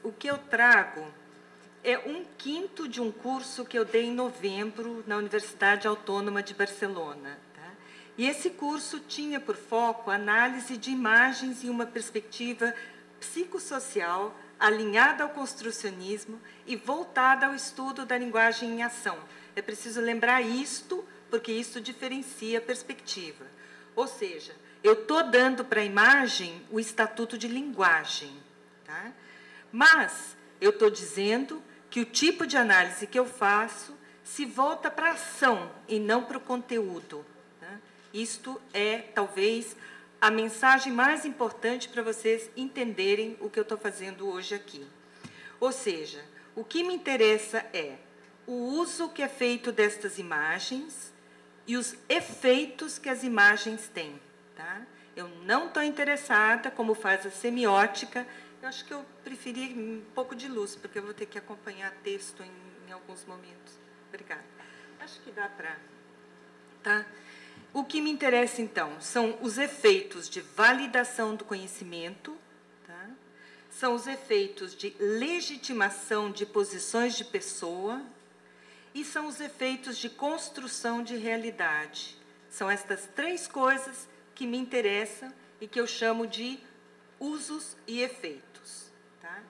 O que eu trago é 1/5 de um curso que eu dei em novembro na Universidade Autônoma de Barcelona. Tá? E esse curso tinha por foco a análise de imagens em uma perspectiva psicossocial alinhada ao construcionismo e voltada ao estudo da linguagem em ação. É preciso lembrar isto, porque isso diferencia a perspectiva. Ou seja, eu estou dando para a imagem o estatuto de linguagem. Tá? Mas eu estou dizendo que o tipo de análise que eu faço se volta para a ação e não para o conteúdo. Tá? Isto é, talvez, a mensagem mais importante para vocês entenderem o que eu estou fazendo hoje aqui. Ou seja, o que me interessa é o uso que é feito destas imagens e os efeitos que as imagens têm. Tá? Eu não estou interessada, como faz a semiótica. Eu acho que eu preferi um pouco de luz, porque eu vou ter que acompanhar texto em alguns momentos. Obrigada. Acho que dá para... Tá? O que me interessa, então, são os efeitos de validação do conhecimento, tá? São os efeitos de legitimação de posições de pessoa e são os efeitos de construção de realidade. São estas 3 coisas que me interessam e que eu chamo de usos e efeitos. Tá?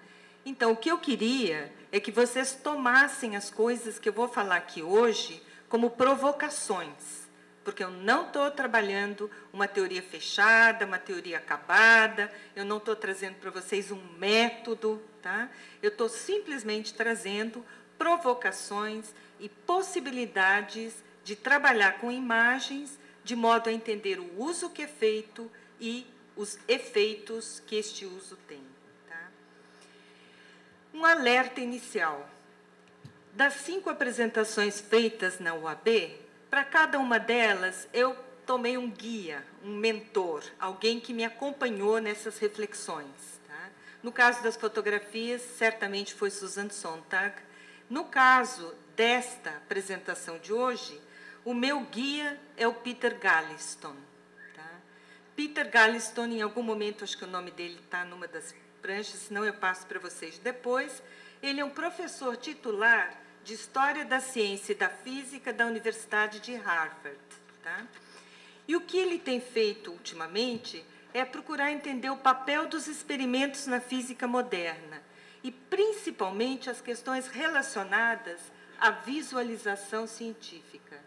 Então, o que eu queria é que vocês tomassem as coisas que eu vou falar aqui hoje como provocações, porque eu não estou trabalhando uma teoria fechada, uma teoria acabada, eu não estou trazendo para vocês um método, tá? Eu estou simplesmente trazendo provocações e possibilidades de trabalhar com imagens de modo a entender o uso que é feito e os efeitos que este uso tem. Tá? Um alerta inicial. Das 5 apresentações feitas na UAB, para cada uma delas, eu tomei um guia, um mentor, alguém que me acompanhou nessas reflexões. Tá? No caso das fotografias, certamente foi Susan Sontag. No caso desta apresentação de hoje, o meu guia é o Peter Galliston. Tá? Peter Galliston, em algum momento, acho que o nome dele está numa das pranchas, senão eu passo para vocês depois. Ele é um professor titular de História da Ciência e da Física da Universidade de Harvard. Tá? E o que ele tem feito ultimamente é procurar entender o papel dos experimentos na física moderna e, principalmente, as questões relacionadas à visualização científica.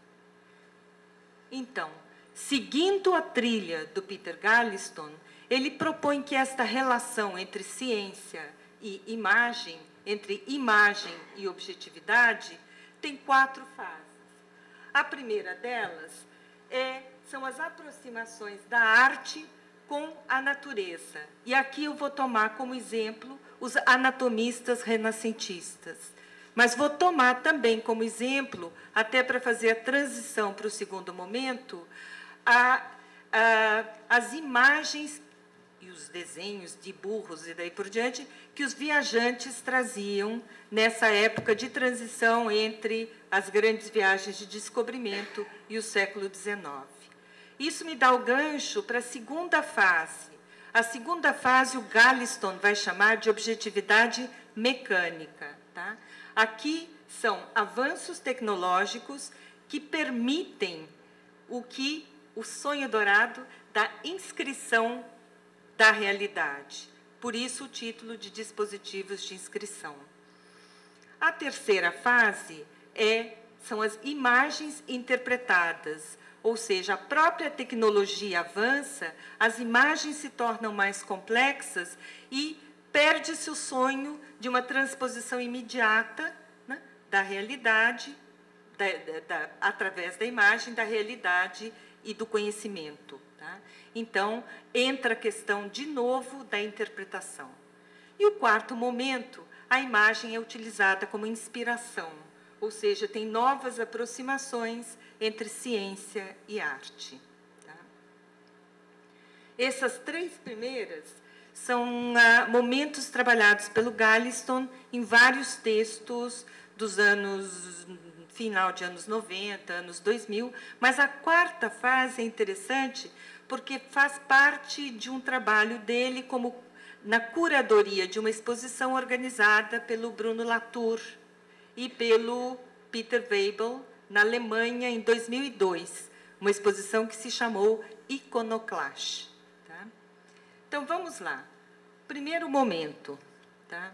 Então, seguindo a trilha do Peter Galliston, ele propõe que esta relação entre ciência e imagem, entre imagem e objetividade, tem 4 fases. A primeira delas são as aproximações da arte com a natureza. E aqui eu vou tomar como exemplo os anatomistas renascentistas. Mas vou tomar também como exemplo, até para fazer a transição para o segundo momento, as imagens e os desenhos de burros e daí por diante, que os viajantes traziam nessa época de transição entre as grandes viagens de descobrimento e o século XIX. Isso me dá o gancho para a segunda fase. A segunda fase, o Galliston vai chamar de objetividade mecânica. Tá? Aqui são avanços tecnológicos que permitem o sonho dourado da inscrição da realidade. Por isso, o título de dispositivos de inscrição. A terceira fase são as imagens interpretadas, ou seja, a própria tecnologia avança, as imagens se tornam mais complexas e perde-se o sonho de uma transposição imediata, né, da realidade, através da imagem, da realidade e do conhecimento. Tá? Então, entra a questão, de novo, da interpretação. E o quarto momento, a imagem é utilizada como inspiração, ou seja, tem novas aproximações entre ciência e arte. Tá? Essas 3 primeiras são momentos trabalhados pelo Galliston em vários textos dos anos, final de anos 90, anos 2000, mas a quarta fase é interessante porque faz parte de um trabalho dele como na curadoria de uma exposição organizada pelo Bruno Latour e pelo Peter Weibel, na Alemanha, em 2002, uma exposição que se chamou Iconoclash. Tá? Então, vamos lá. Primeiro momento, tá?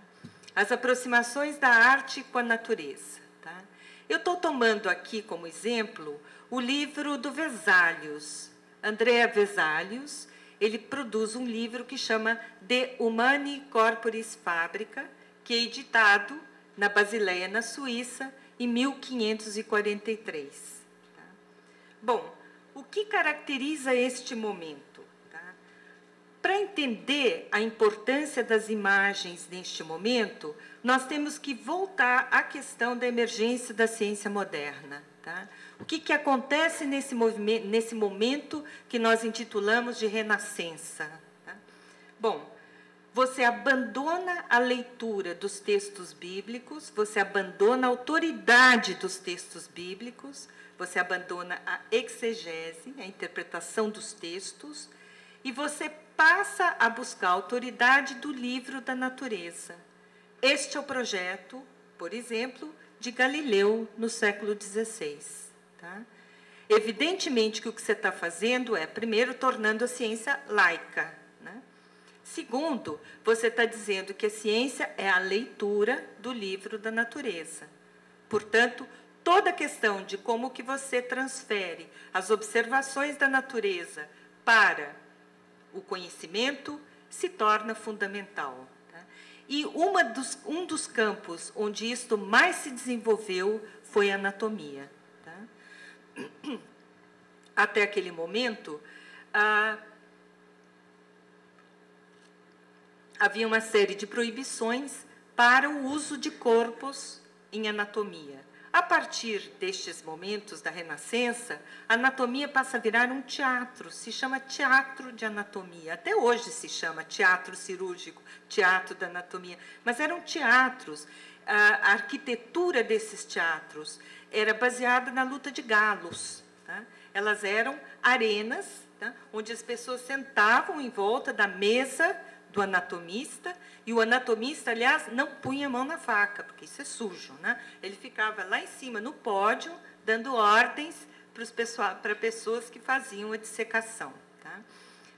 As aproximações da arte com a natureza. Tá? Eu estou tomando aqui como exemplo o livro do Vesalius. Andrea Vesalius, ele produz um livro que chama De Humani Corporis Fabrica, que é editado na Basileia, na Suíça, em 1543. Tá? Bom, o que caracteriza este momento? Tá? Para entender a importância das imagens neste momento, nós temos que voltar à questão da emergência da ciência moderna. Tá? O que acontece nesse momento que nós intitulamos de Renascença? Tá? Bom, você abandona a leitura dos textos bíblicos, você abandona a autoridade dos textos bíblicos, você abandona a exegese, a interpretação dos textos, e você passa a buscar a autoridade do livro da natureza. Este é o projeto, por exemplo, de Galileu no século XVI. Tá? Evidentemente que o que você está fazendo é, primeiro, tornando a ciência laica. Né? Segundo, você está dizendo que a ciência é a leitura do livro da natureza. Portanto, toda a questão de como que você transfere as observações da natureza para o conhecimento se torna fundamental. Tá? E um dos campos onde isto mais se desenvolveu foi a anatomia. Tá? Até aquele momento, havia uma série de proibições para o uso de corpos em anatomia. A partir destes momentos da Renascença, a anatomia passa a virar um teatro, se chama teatro de anatomia. Até hoje se chama teatro cirúrgico, teatro da anatomia, mas eram teatros. A arquitetura desses teatros era baseada na luta de galos. Tá? Elas eram arenas, tá? Onde as pessoas sentavam em volta da mesa do anatomista, e o anatomista, aliás, não punha a mão na faca, porque isso é sujo. Né? Ele ficava lá em cima, no pódio, dando ordens para pessoas que faziam a dissecação. Tá?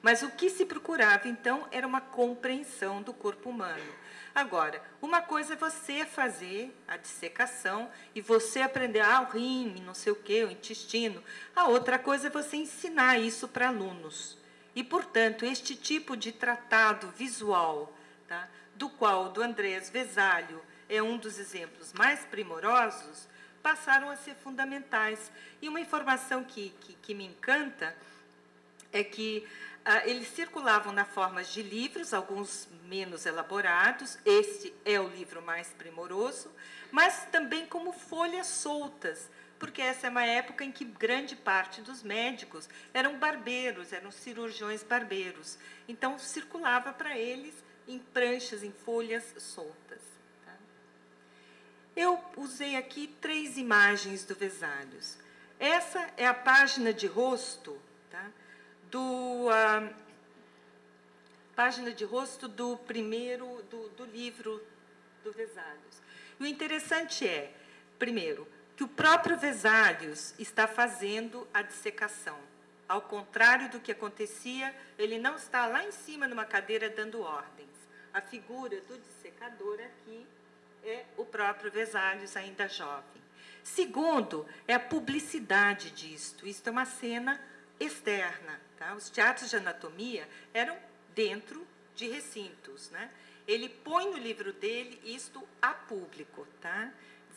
Mas o que se procurava, então, era uma compreensão do corpo humano. Agora, uma coisa é você fazer a dissecação e você aprender o rim, não sei o quê, o intestino. A outra coisa é você ensinar isso para alunos. E, portanto, este tipo de tratado visual, tá, do qual o do Andrés Vesalio é um dos exemplos mais primorosos, passaram a ser fundamentais. E uma informação que me encanta é que eles circulavam na forma de livros, alguns menos elaborados, este é o livro mais primoroso, mas também como folhas soltas, porque essa é uma época em que grande parte dos médicos eram barbeiros, eram cirurgiões barbeiros. Então, circulava para eles em pranchas, em folhas soltas. Tá? Eu usei aqui 3 imagens do Vesalius. Essa é a página de rosto, tá? Página de rosto do primeiro, do livro do Vesalius. E o interessante é, primeiro, que o próprio Vesalius está fazendo a dissecação. Ao contrário do que acontecia, ele não está lá em cima numa cadeira dando ordens. A figura do dissecador aqui é o próprio Vesalius, ainda jovem. Segundo, é a publicidade disto. Isto é uma cena externa. Tá? Os teatros de anatomia eram dentro de recintos. Né? Ele põe no livro dele isto a público. Tá?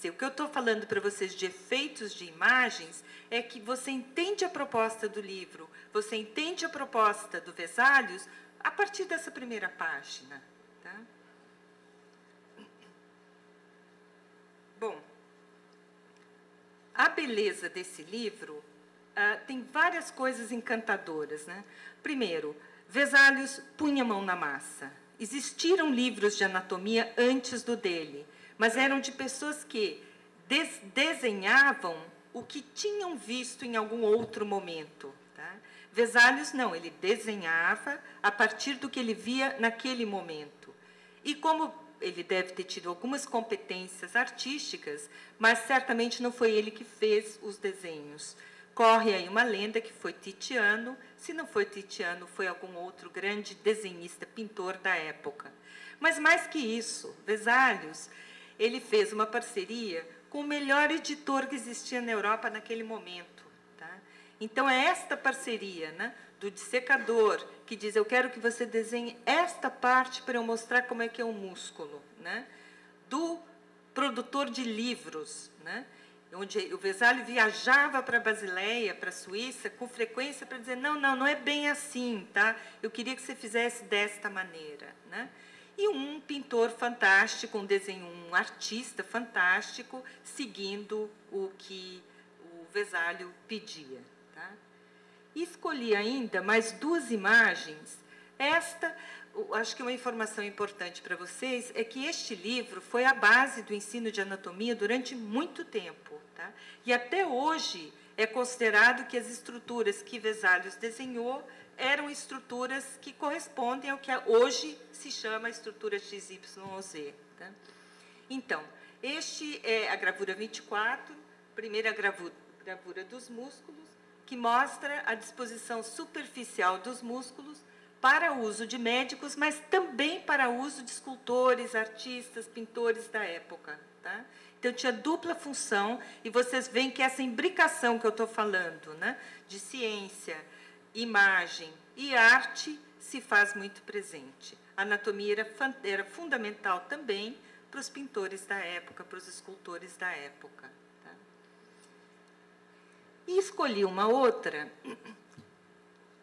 O que eu estou falando para vocês de efeitos de imagens é que você entende a proposta do livro, você entende a proposta do Vesalius a partir dessa primeira página. Tá? Bom, a beleza desse livro tem várias coisas encantadoras. Né? Primeiro, Vesalius punha a mão na massa. Existiram livros de anatomia antes do dele, mas eram de pessoas que desenhavam o que tinham visto em algum outro momento. Tá? Vesalius não, ele desenhava a partir do que ele via naquele momento. E como ele deve ter tido algumas competências artísticas, mas certamente não foi ele que fez os desenhos. Corre aí uma lenda que foi Titiano. Se não foi Titiano, foi algum outro grande desenhista, pintor da época. Mas mais que isso, Vesalius, ele fez uma parceria com o melhor editor que existia na Europa naquele momento. Tá? Então, é esta parceria, né, do dissecador, que diz, eu quero que você desenhe esta parte para eu mostrar como é que é o músculo, né, do produtor de livros, né, onde o Vesalius viajava para Basileia, para a Suíça, com frequência para dizer, não é bem assim, tá? Eu queria que você fizesse desta maneira, né? E um pintor fantástico, um artista fantástico, seguindo o que o Vesalius pedia, tá? E escolhi ainda mais duas imagens. Esta, acho que uma informação importante para vocês é que este livro foi a base do ensino de anatomia durante muito tempo. Tá? E até hoje é considerado que as estruturas que Vesalius desenhou eram estruturas que correspondem ao que hoje se chama estrutura XYZ. Tá? Então, este é a gravura 24, primeira gravura dos músculos, que mostra a disposição superficial dos músculos para uso de médicos, mas também para uso de escultores, artistas, pintores da época. Tá? Então, tinha dupla função, e vocês veem que essa imbricação que eu estou falando, né, de ciência, imagem e arte, se faz muito presente. A anatomia era fundamental também para os pintores da época, para os escultores da época. Tá? E escolhi uma outra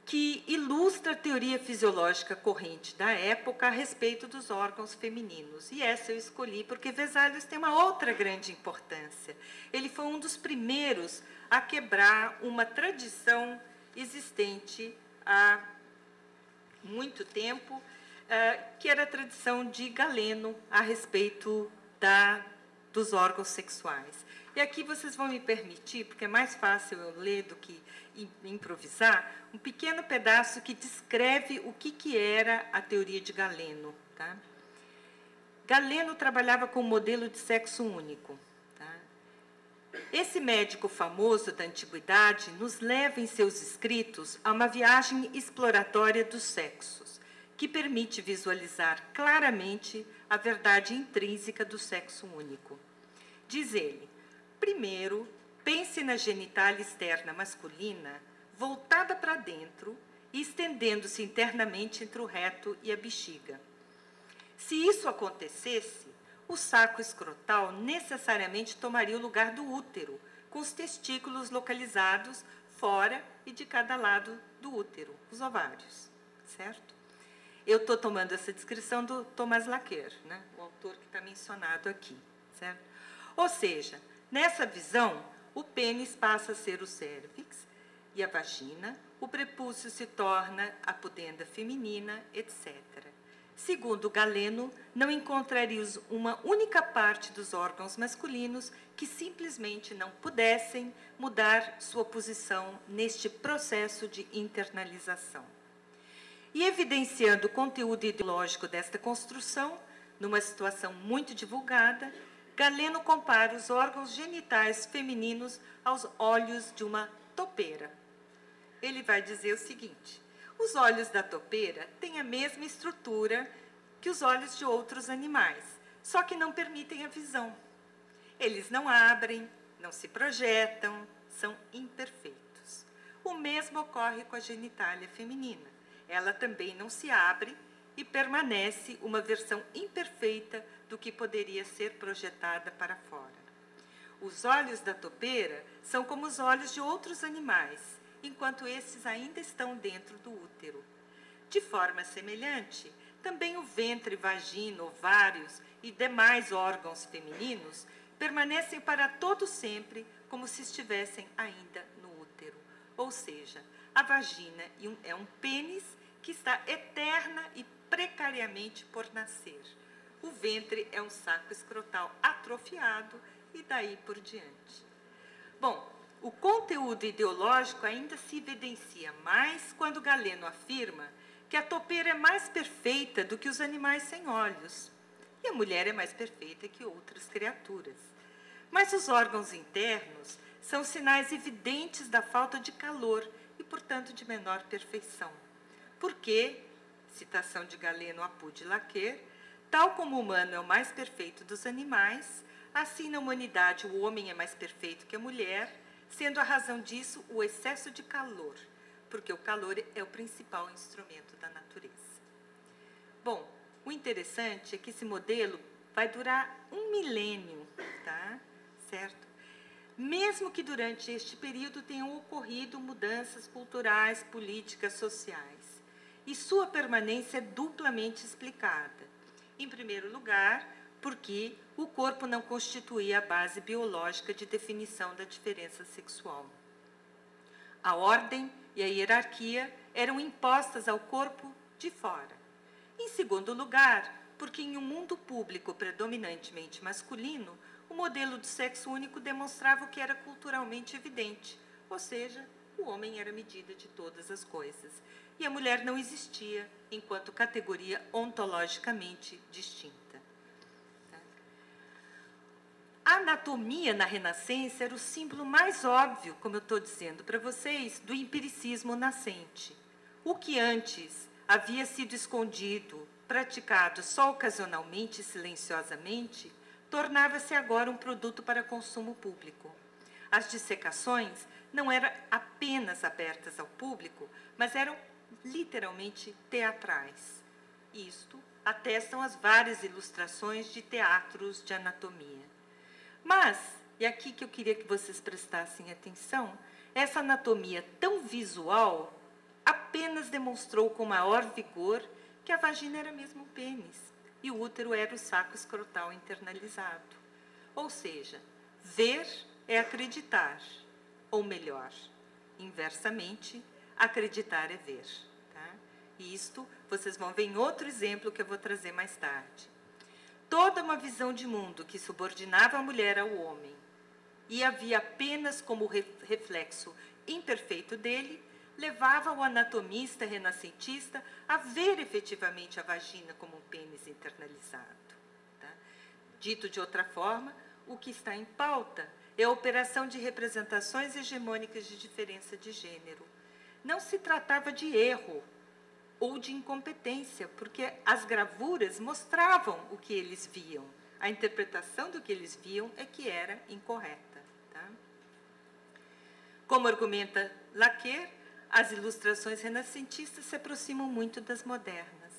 que ilustra a teoria fisiológica corrente da época a respeito dos órgãos femininos. E essa eu escolhi porque Vesalius tem uma outra grande importância. Ele foi um dos primeiros a quebrar uma tradição existente há muito tempo, que era a tradição de Galeno a respeito dos órgãos sexuais. E aqui vocês vão me permitir, porque é mais fácil eu ler do que improvisar, um pequeno pedaço que descreve o que era a teoria de Galeno. Tá? Galeno trabalhava com um modelo de sexo único. Tá? Esse médico famoso da antiguidade nos leva em seus escritos a uma viagem exploratória dos sexos, que permite visualizar claramente a verdade intrínseca do sexo único. Diz ele, primeiro, pense na genitália externa masculina voltada para dentro e estendendo-se internamente entre o reto e a bexiga. Se isso acontecesse, o saco escrotal necessariamente tomaria o lugar do útero, com os testículos localizados fora e de cada lado do útero, os ovários, certo? Eu estou tomando essa descrição do Thomas Laqueur, né, o autor que está mencionado aqui, certo? Ou seja, nessa visão, o pênis passa a ser o cérvix e a vagina, o prepúcio se torna a pudenda feminina, etc. Segundo Galeno, não encontraríamos uma única parte dos órgãos masculinos que simplesmente não pudessem mudar sua posição neste processo de internalização. E evidenciando o conteúdo ideológico desta construção, numa situação muito divulgada, Galeno compara os órgãos genitais femininos aos olhos de uma topeira. Ele vai dizer o seguinte, os olhos da topeira têm a mesma estrutura que os olhos de outros animais, só que não permitem a visão. Eles não abrem, não se projetam, são imperfeitos. O mesmo ocorre com a genitália feminina. Ela também não se abre e permanece uma versão imperfeita do que poderia ser projetada para fora. Os olhos da topeira são como os olhos de outros animais, enquanto esses ainda estão dentro do útero. De forma semelhante, também o ventre, vagina, ovários e demais órgãos femininos permanecem para todo sempre como se estivessem ainda no útero. Ou seja, a vagina é um pênis que que está eterna e precariamente por nascer. O ventre é um saco escrotal atrofiado e daí por diante. Bom, o conteúdo ideológico ainda se evidencia mais quando Galeno afirma que a topeira é mais perfeita do que os animais sem olhos e a mulher é mais perfeita que outras criaturas. Mas os órgãos internos são sinais evidentes da falta de calor e, portanto, de menor perfeição. Porque, citação de Galeno a Pau de Laqueur, tal como o humano é o mais perfeito dos animais, assim na humanidade o homem é mais perfeito que a mulher, sendo a razão disso o excesso de calor, porque o calor é o principal instrumento da natureza. Bom, o interessante é que esse modelo vai durar 1 milênio, tá? Certo? Mesmo que durante este período tenham ocorrido mudanças culturais, políticas, sociais. E sua permanência é duplamente explicada. Em primeiro lugar, porque o corpo não constituía a base biológica de definição da diferença sexual. A ordem e a hierarquia eram impostas ao corpo de fora. Em segundo lugar, porque em um mundo público predominantemente masculino, o modelo do sexo único demonstrava o que era culturalmente evidente, ou seja, o homem era a medida de todas as coisas, e a mulher não existia enquanto categoria ontologicamente distinta. A anatomia na Renascença era o símbolo mais óbvio, como eu estou dizendo para vocês, do empiricismo nascente. O que antes havia sido escondido, praticado só ocasionalmente e silenciosamente, tornava-se agora um produto para consumo público. As dissecações não eram apenas abertas ao público, mas eram literalmente teatrais. Isto atestam as várias ilustrações de teatros de anatomia. Mas, e aqui que eu queria que vocês prestassem atenção, essa anatomia tão visual apenas demonstrou com maior vigor que a vagina era mesmo um pênis e o útero era o saco escrotal internalizado. Ou seja, ver é acreditar, ou melhor, inversamente, acreditar é ver. Tá? E isto vocês vão ver em outro exemplo que eu vou trazer mais tarde. Toda uma visão de mundo que subordinava a mulher ao homem e havia apenas como reflexo imperfeito dele, levava o anatomista renascentista a ver efetivamente a vagina como um pênis internalizado. Tá? Dito de outra forma, o que está em pauta é a operação de representações hegemônicas de diferença de gênero. Não se tratava de erro ou de incompetência, porque as gravuras mostravam o que eles viam. A interpretação do que eles viam é que era incorreta. Tá? Como argumenta Laqueur, as ilustrações renascentistas se aproximam muito das modernas.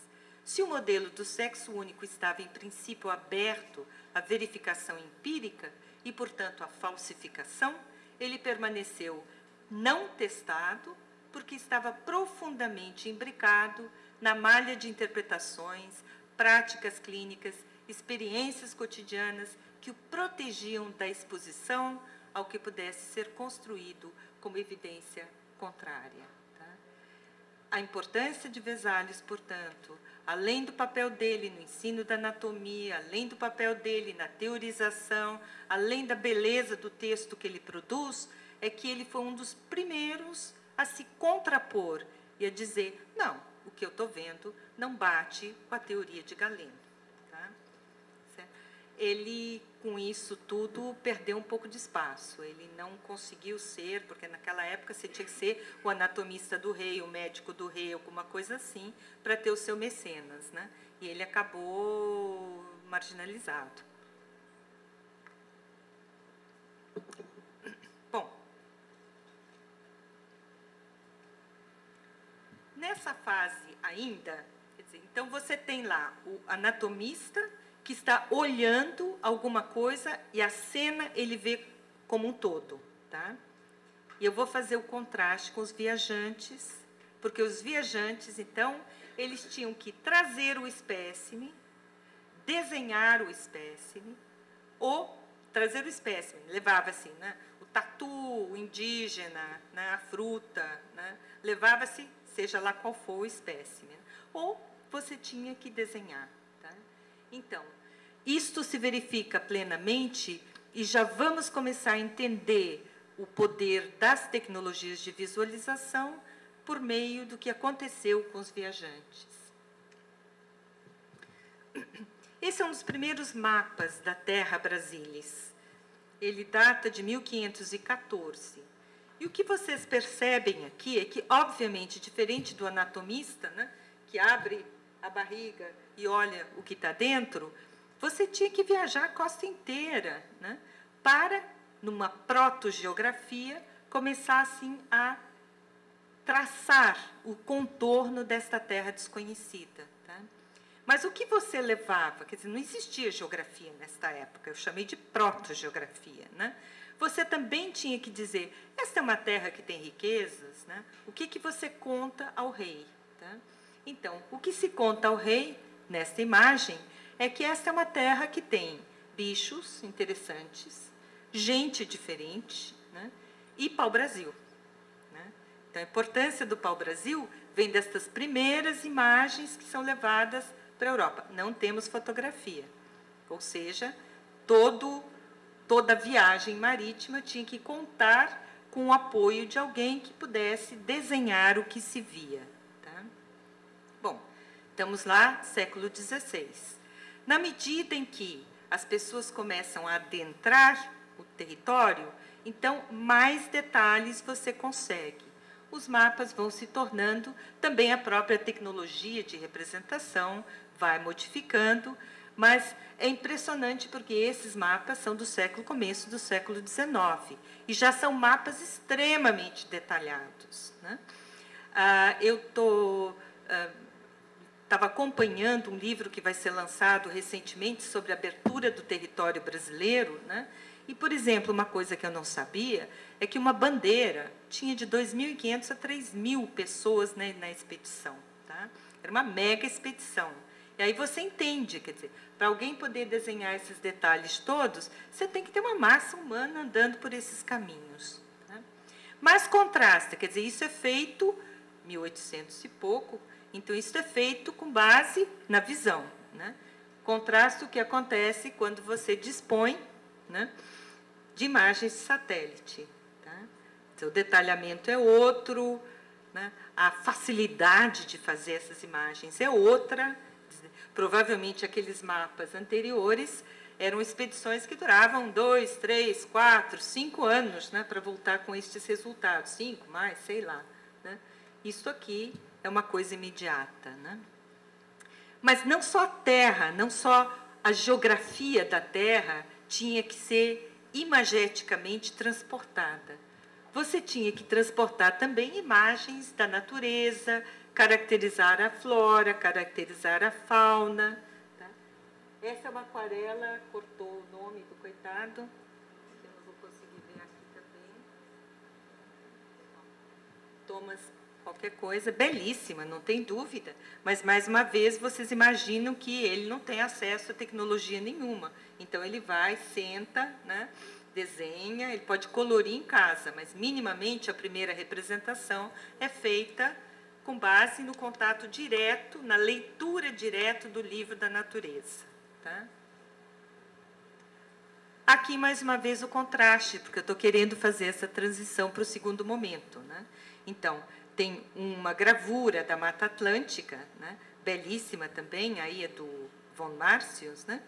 Se o modelo do sexo único estava, em princípio, aberto à verificação empírica e, portanto, à falsificação, ele permaneceu não testado, porque estava profundamente imbricado na malha de interpretações, práticas clínicas, experiências cotidianas que o protegiam da exposição ao que pudesse ser construído como evidência contrária. Tá? A importância de Vesalius, portanto, além do papel dele no ensino da anatomia, além do papel dele na teorização, além da beleza do texto que ele produz, é que ele foi um dos primeiros a se contrapor e a dizer, não, o que eu estou vendo não bate com a teoria de Galeno. Tá? Ele, com isso tudo, perdeu um pouco de espaço. Ele não conseguiu ser, porque naquela época você tinha que ser o anatomista do rei, o médico do rei, alguma coisa assim, para ter o seu mecenas. Né? E ele acabou marginalizado. Bom, nessa fase ainda, quer dizer, então você tem lá o anatomista que está olhando alguma coisa e a cena ele vê como um todo, tá? E eu vou fazer o contraste com os viajantes, porque os viajantes, então, eles tinham que trazer o espécime, desenhar o espécime, ou trazer o espécime, levava assim, né? O tatu, o indígena, né? A fruta, né? Levava-se seja lá qual for o espécimen. Ou você tinha que desenhar. Tá? Então, isto se verifica plenamente e já vamos começar a entender o poder das tecnologias de visualização por meio do que aconteceu com os viajantes. Esse é um dos primeiros mapas da Terra Brasilis. Ele data de 1514. E o que vocês percebem aqui é que, obviamente, diferente do anatomista, né, que abre a barriga e olha o que está dentro, você tinha que viajar a costa inteira, né, para, numa protogeografia, começar assim a traçar o contorno desta terra desconhecida. Tá? Mas o que você levava? Quer dizer, não existia geografia nesta época, eu chamei de protogeografia, né? Você também tinha que dizer, esta é uma terra que tem riquezas, né? O que você conta ao rei? Tá? Então, o que se conta ao rei, nesta imagem, é que esta é uma terra que tem bichos interessantes, gente diferente, né? E pau-brasil. Né? Então, a importância do pau-brasil vem destas primeiras imagens que são levadas para a Europa. Não temos fotografia, ou seja, toda viagem marítima tinha que contar com o apoio de alguém que pudesse desenhar o que se via. Tá? Bom, estamos lá, século XVI. Na medida em que as pessoas começam a adentrar o território, então mais detalhes você consegue. Os mapas vão se tornando, também a própria tecnologia de representação vai modificando, mas é impressionante porque esses mapas são do começo do século XIX e já são mapas extremamente detalhados. Né? Eu estava acompanhando um livro que vai ser lançado recentemente sobre a abertura do território brasileiro, né? E, por exemplo, uma coisa que eu não sabia é que uma bandeira tinha de 2.500 a 3.000 pessoas, né, na expedição. Tá? Era uma mega expedição. E aí você entende, quer dizer, para alguém poder desenhar esses detalhes todos, você tem que ter uma massa humana andando por esses caminhos. Tá? Mas contrasta, quer dizer, isso é feito 1800 e pouco, então isso é feito com base na visão. Né? Contrasta o que acontece quando você dispõe, né, de imagens de satélite. Tá? Então, o detalhamento é outro, né? A facilidade de fazer essas imagens é outra. Provavelmente, aqueles mapas anteriores eram expedições que duravam 2, 3, 4, 5 anos, né, para voltar com estes resultados. 5 mais, sei lá. Né? Isso aqui é uma coisa imediata. Né? Mas não só a Terra, não só a geografia da Terra tinha que ser imageticamente transportada. Você tinha que transportar também imagens da natureza, caracterizar a flora, caracterizar a fauna. Tá? Essa é uma aquarela, cortou o nome do coitado, que eu não vou conseguir ver aqui também. Thomas qualquer coisa, belíssima, não tem dúvida, mas, mais uma vez, vocês imaginam que ele não tem acesso a tecnologia nenhuma. Então, ele vai, senta, né, desenha, ele pode colorir em casa, mas, minimamente, a primeira representação é feita com base no contato direto, na leitura direta do livro da natureza. Tá? Aqui, mais uma vez, o contraste, porque eu estou querendo fazer essa transição para o segundo momento. Né? Então, tem uma gravura da Mata Atlântica, né? Belíssima também, aí é do von Martius, né?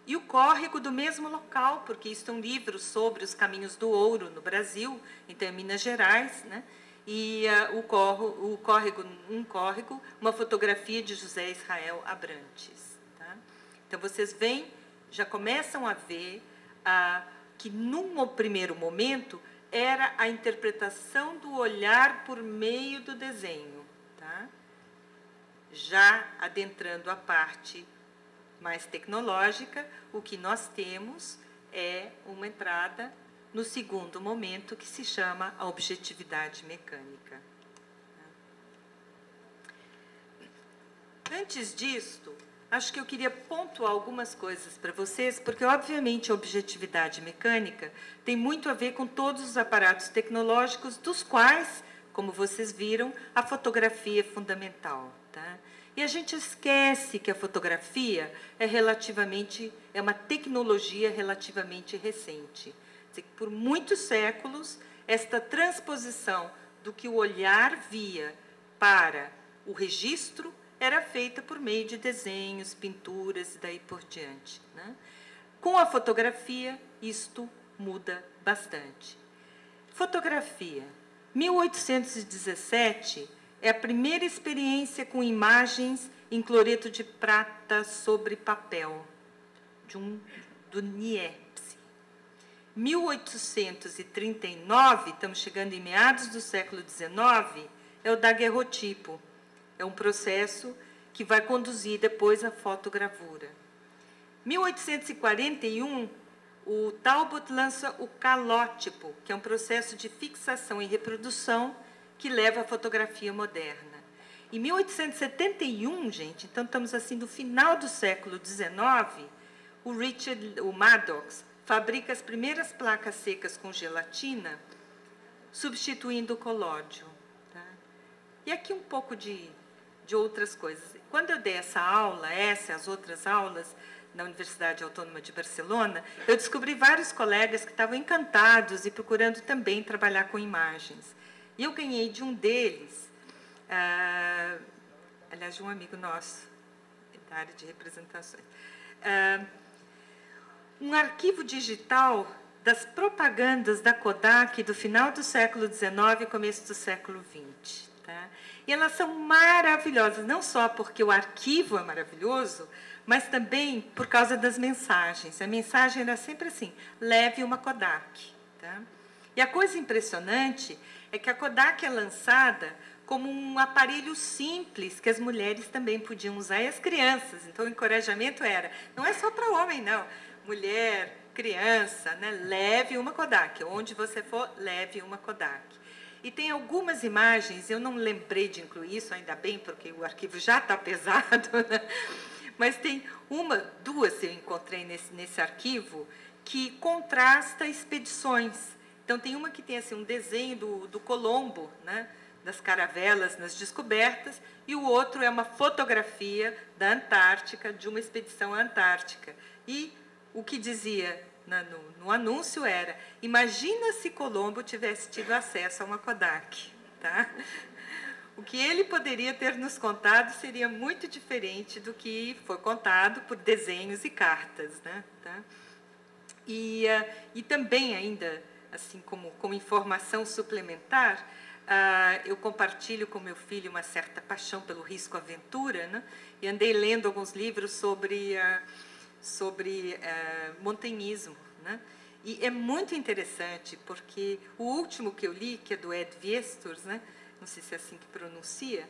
E o córrego do mesmo local, porque isso é um livro sobre os caminhos do ouro no Brasil, então em Minas Gerais, né? E um córrego, uma fotografia de José Israel Abrantes. Tá? Então, vocês veem, já começam a ver que, num primeiro momento, era a interpretação do olhar por meio do desenho. Tá? Já adentrando a parte mais tecnológica, o que nós temos é uma entrada no segundo momento, que se chama a objetividade mecânica. Antes disto, acho que eu queria pontuar algumas coisas para vocês, porque, obviamente, a objetividade mecânica tem muito a ver com todos os aparatos tecnológicos, dos quais, como vocês viram, a fotografia é fundamental, tá? E a gente esquece que a fotografia é uma tecnologia relativamente recente. Quer dizer, por muitos séculos, esta transposição do que o olhar via para o registro era feita por meio de desenhos, pinturas e daí por diante, né? Com a fotografia, isto muda bastante. Fotografia. 1817 é a primeira experiência com imagens em cloreto de prata sobre papel, do Niepce. 1839, estamos chegando em meados do século XIX, é o daguerrotipo. É um processo que vai conduzir depois à fotogravura. 1841, o Talbot lança o calótipo, que é um processo de fixação e reprodução que leva à fotografia moderna. Em 1871, gente, então estamos assim no final do século XIX, o Maddox fabrica as primeiras placas secas com gelatina, substituindo o colódio. Tá? E aqui um pouco de outras coisas. Quando eu dei essa aula, essa e as outras aulas, na Universidade Autônoma de Barcelona, eu descobri vários colegas que estavam encantados e procurando também trabalhar com imagens. E eu ganhei de um deles, aliás, de um amigo nosso, da área de representações, um arquivo digital das propagandas da Kodak do final do século XIX e começo do século XX. Tá? E elas são maravilhosas, não só porque o arquivo é maravilhoso, mas também por causa das mensagens. A mensagem era sempre assim, leve uma Kodak. Tá? E a coisa impressionante é que a Kodak é lançada como um aparelho simples que as mulheres também podiam usar e as crianças. Então, o encorajamento era, não é só para homem, não. Mulher, criança, né? Leve uma Kodak. Onde você for, leve uma Kodak. E tem algumas imagens, eu não lembrei de incluir isso, ainda bem, porque o arquivo já está pesado, né? Mas tem duas eu encontrei nesse arquivo que contrasta expedições. Então, tem uma que tem assim, um desenho do Colombo, né, das caravelas nas descobertas, e o outro é uma fotografia da Antártica, de uma expedição à Antártica. E o que dizia no anúncio era, imagina se Colombo tivesse tido acesso a uma Kodak. Tá? O que ele poderia ter nos contado seria muito diferente do que foi contado por desenhos e cartas. Né? Tá? E também, ainda, assim como informação suplementar, eu compartilho com meu filho uma certa paixão pelo risco-aventura, né? E andei lendo alguns livros sobre montanhismo. Né? E é muito interessante, porque o último que eu li, que é do Ed Viesturs, né? Não sei se é assim que pronuncia,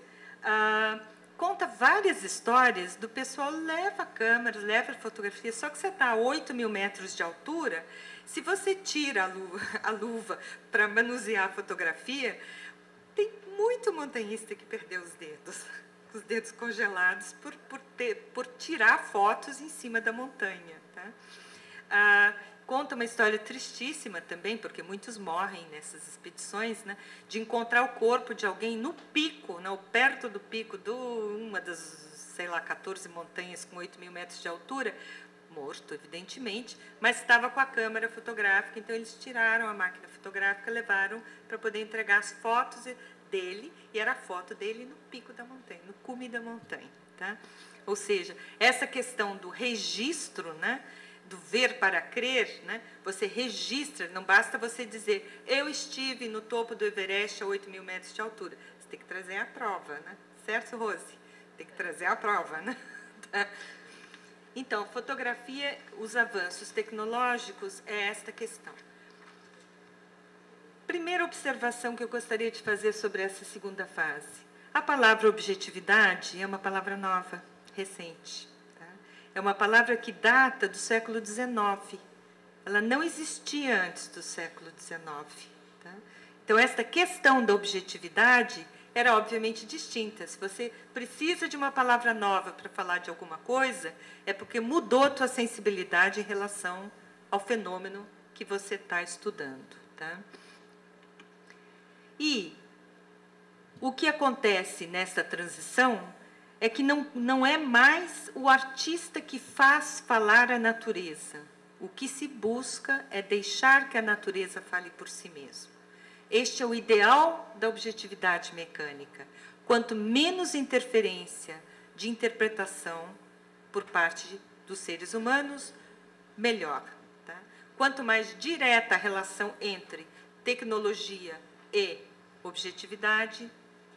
conta várias histórias do pessoal leva câmeras, leva fotografia, só que você está a 8.000 metros de altura, se você tira a luva para manusear a fotografia, tem muito montanhista que perdeu os dedos congelados por tirar fotos em cima da montanha. Tá? Conta uma história tristíssima também, porque muitos morrem nessas expedições, né, de encontrar o corpo de alguém no pico, né, ou perto do pico de uma das, sei lá, 14 montanhas com 8.000 metros de altura, morto, evidentemente, mas estava com a câmera fotográfica, então eles tiraram a máquina fotográfica, levaram para poder entregar as fotos dele, e era a foto dele no pico da montanha, no cume da montanha. Tá? Ou seja, essa questão do registro, né, do ver para crer, né? Você registra, não basta você dizer, eu estive no topo do Everest a 8.000 metros de altura. Você tem que trazer a prova, né? Certo, Rose? Tem que trazer a prova, né? Então, fotografia, os avanços tecnológicos, é esta questão. Primeira observação que eu gostaria de fazer sobre essa segunda fase. A palavra objetividade é uma palavra nova, recente. É uma palavra que data do século XIX. Ela não existia antes do século XIX. Tá? Então, esta questão da objetividade era, obviamente, distinta. Se você precisa de uma palavra nova para falar de alguma coisa, é porque mudou a tua sensibilidade em relação ao fenômeno que você está estudando. Tá? E o que acontece nessa transição é que não é mais o artista que faz falar a natureza. O que se busca é deixar que a natureza fale por si mesma. Este é o ideal da objetividade mecânica. Quanto menos interferência de interpretação por parte dos seres humanos, melhor. Tá? Quanto mais direta a relação entre tecnologia e objetividade,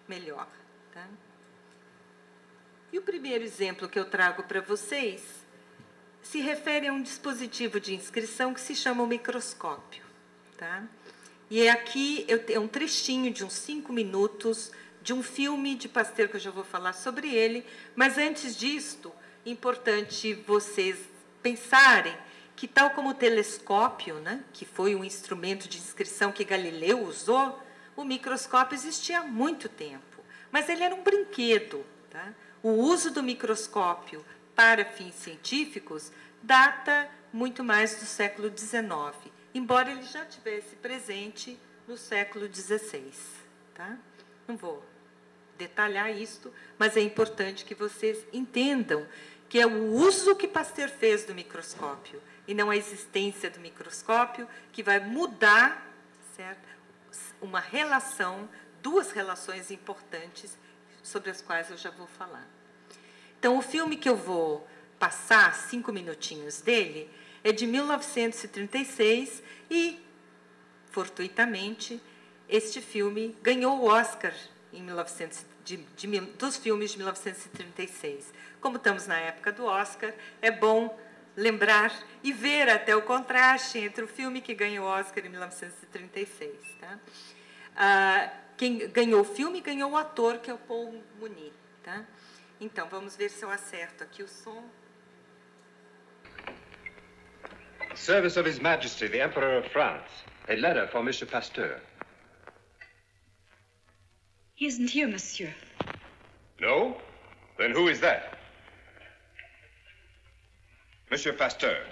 melhor. Tá? E o primeiro exemplo que eu trago para vocês se refere a um dispositivo de inscrição que se chama o microscópio. Tá? E aqui é um trechinho de uns 5 minutos de um filme de Pasteur, que eu já vou falar sobre ele, mas antes disto, é importante vocês pensarem que, tal como o telescópio, né, que foi um instrumento de inscrição que Galileu usou, o microscópio existia há muito tempo, mas ele era um brinquedo. Tá? O uso do microscópio para fins científicos data muito mais do século XIX, embora ele já tivesse presente no século XVI. Tá? Não vou detalhar isto, mas é importante que vocês entendam que é o uso que Pasteur fez do microscópio e não a existência do microscópio que vai mudar, certo, uma relação, 2 relações importantes sobre as quais eu já vou falar. Então, o filme que eu vou passar 5 minutinhos dele é de 1936 e, fortuitamente, este filme ganhou o Oscar em dos filmes de 1936. Como estamos na época do Oscar, é bom lembrar e ver até o contraste entre o filme que ganhou o Oscar em 1936. Tá? Quem ganhou o filme ganhou o ator, que é o Paul Muni. Tá? Então, vamos ver se eu acerto aqui o som. Service of His Majesty, the Emperor of France. A letter for Mr. Pasteur. He isn't here, monsieur. No? Then who is that? Monsieur Pasteur.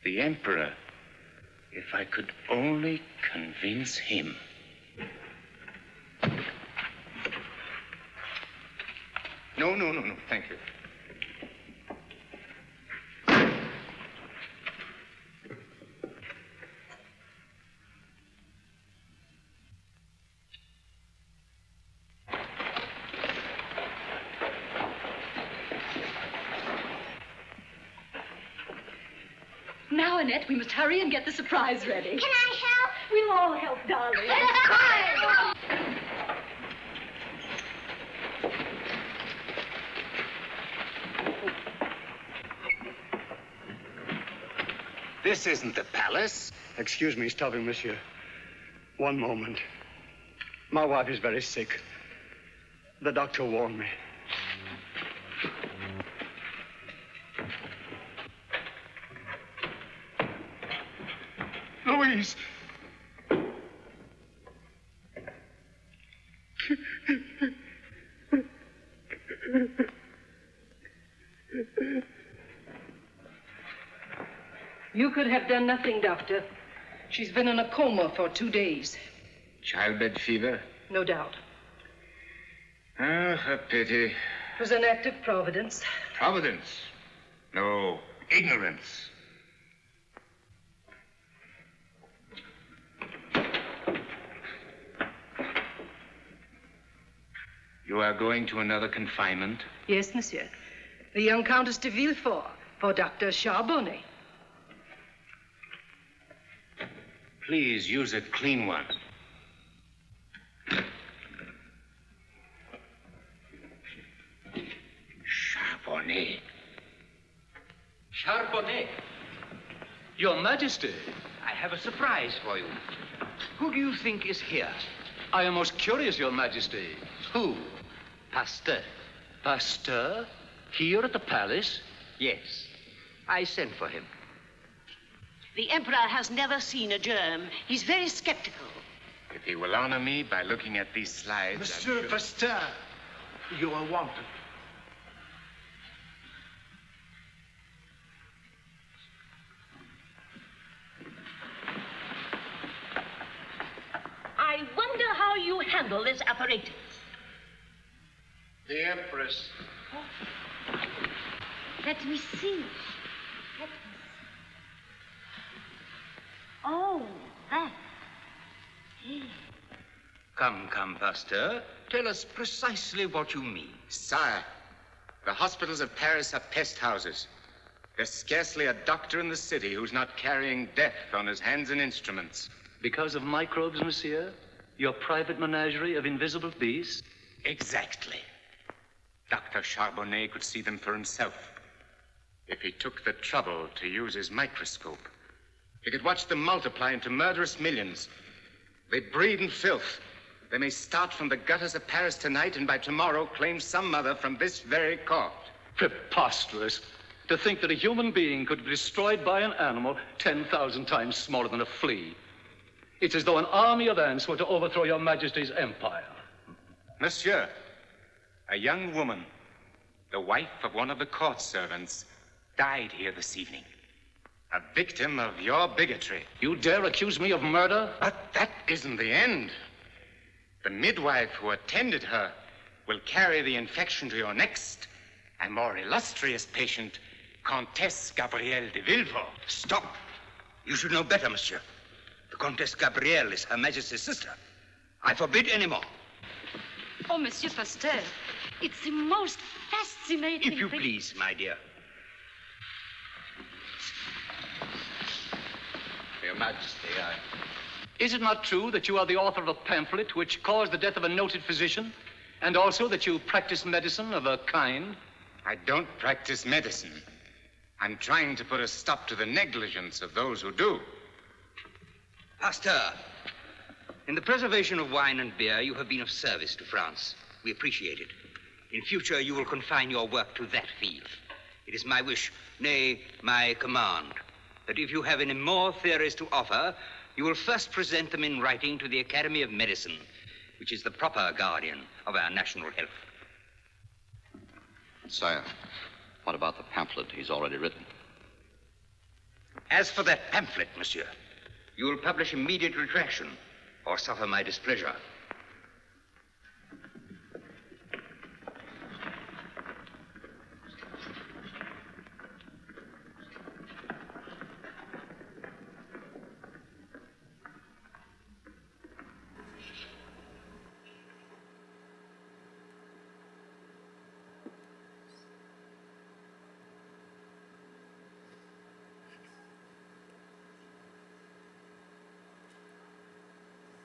The Emperor. If I could only convince him. No, thank you. Now, Annette, we must hurry and get the surprise ready. Can I help? We'll all help, darling. This isn't the palace. Excuse me stopping, monsieur. One moment. My wife is very sick. The doctor warned me. Louise! You could have done nothing, Doctor. She's been in a coma for 2 days. Childbed fever? No doubt. Ah, a pity. It was an act of Providence. Providence? No, ignorance. You are going to another confinement? Yes, monsieur. The young Countess de Villefort for Dr. Charbonnet. Please use a clean one. Charbonnet. Charbonnet. Your Majesty, I have a surprise for you. Who do you think is here? I am most curious, Your Majesty. Who? Pasteur. Pasteur? Here at the palace? Yes. I sent for him. The Emperor has never seen a germ. He's very skeptical. If he will honor me by looking at these slides... Monsieur Pasteur, you are wanted. I wonder how you handle this apparatus. The Empress. Let me see. Oh, that. Come, Pasteur. Tell us precisely what you mean. Sire, the hospitals of Paris are pest houses. There's scarcely a doctor in the city who's not carrying death on his hands and instruments. Because of microbes, monsieur? Your private menagerie of invisible beasts? Exactly. Dr. Charbonnet could see them for himself. If he took the trouble to use his microscope, he could watch them multiply into murderous millions. They breed in filth. They may start from the gutters of Paris tonight and by tomorrow claim some mother from this very court. Preposterous. To think that a human being could be destroyed by an animal 10,000 times smaller than a flea. It's as though an army of ants were to overthrow your Majesty's empire. Monsieur, a young woman, the wife of one of the court servants, died here this evening. A victim of your bigotry. You dare accuse me of murder? But that isn't the end. The midwife who attended her will carry the infection to your next and more illustrious patient, Comtesse Gabrielle de Villefort. Stop. You should know better, monsieur. The Comtesse Gabrielle is Her Majesty's sister. I forbid any more. Oh, Monsieur Pasteur, it's the most fascinating If you thing. please, my dear. Your Majesty, Is it not true that you are the author of a pamphlet which caused the death of a noted physician, and also that you practice medicine of a kind? I don't practice medicine. I'm trying to put a stop to the negligence of those who do. Pasteur, in the preservation of wine and beer, you have been of service to France. We appreciate it. In future, you will confine your work to that field. It is my wish, nay, my command, that if you have any more theories to offer, you will first present them in writing to the Academy of Medicine, which is the proper guardian of our national health. Sire, what about the pamphlet he's already written? As for that pamphlet, monsieur, you will publish immediate retraction or suffer my displeasure.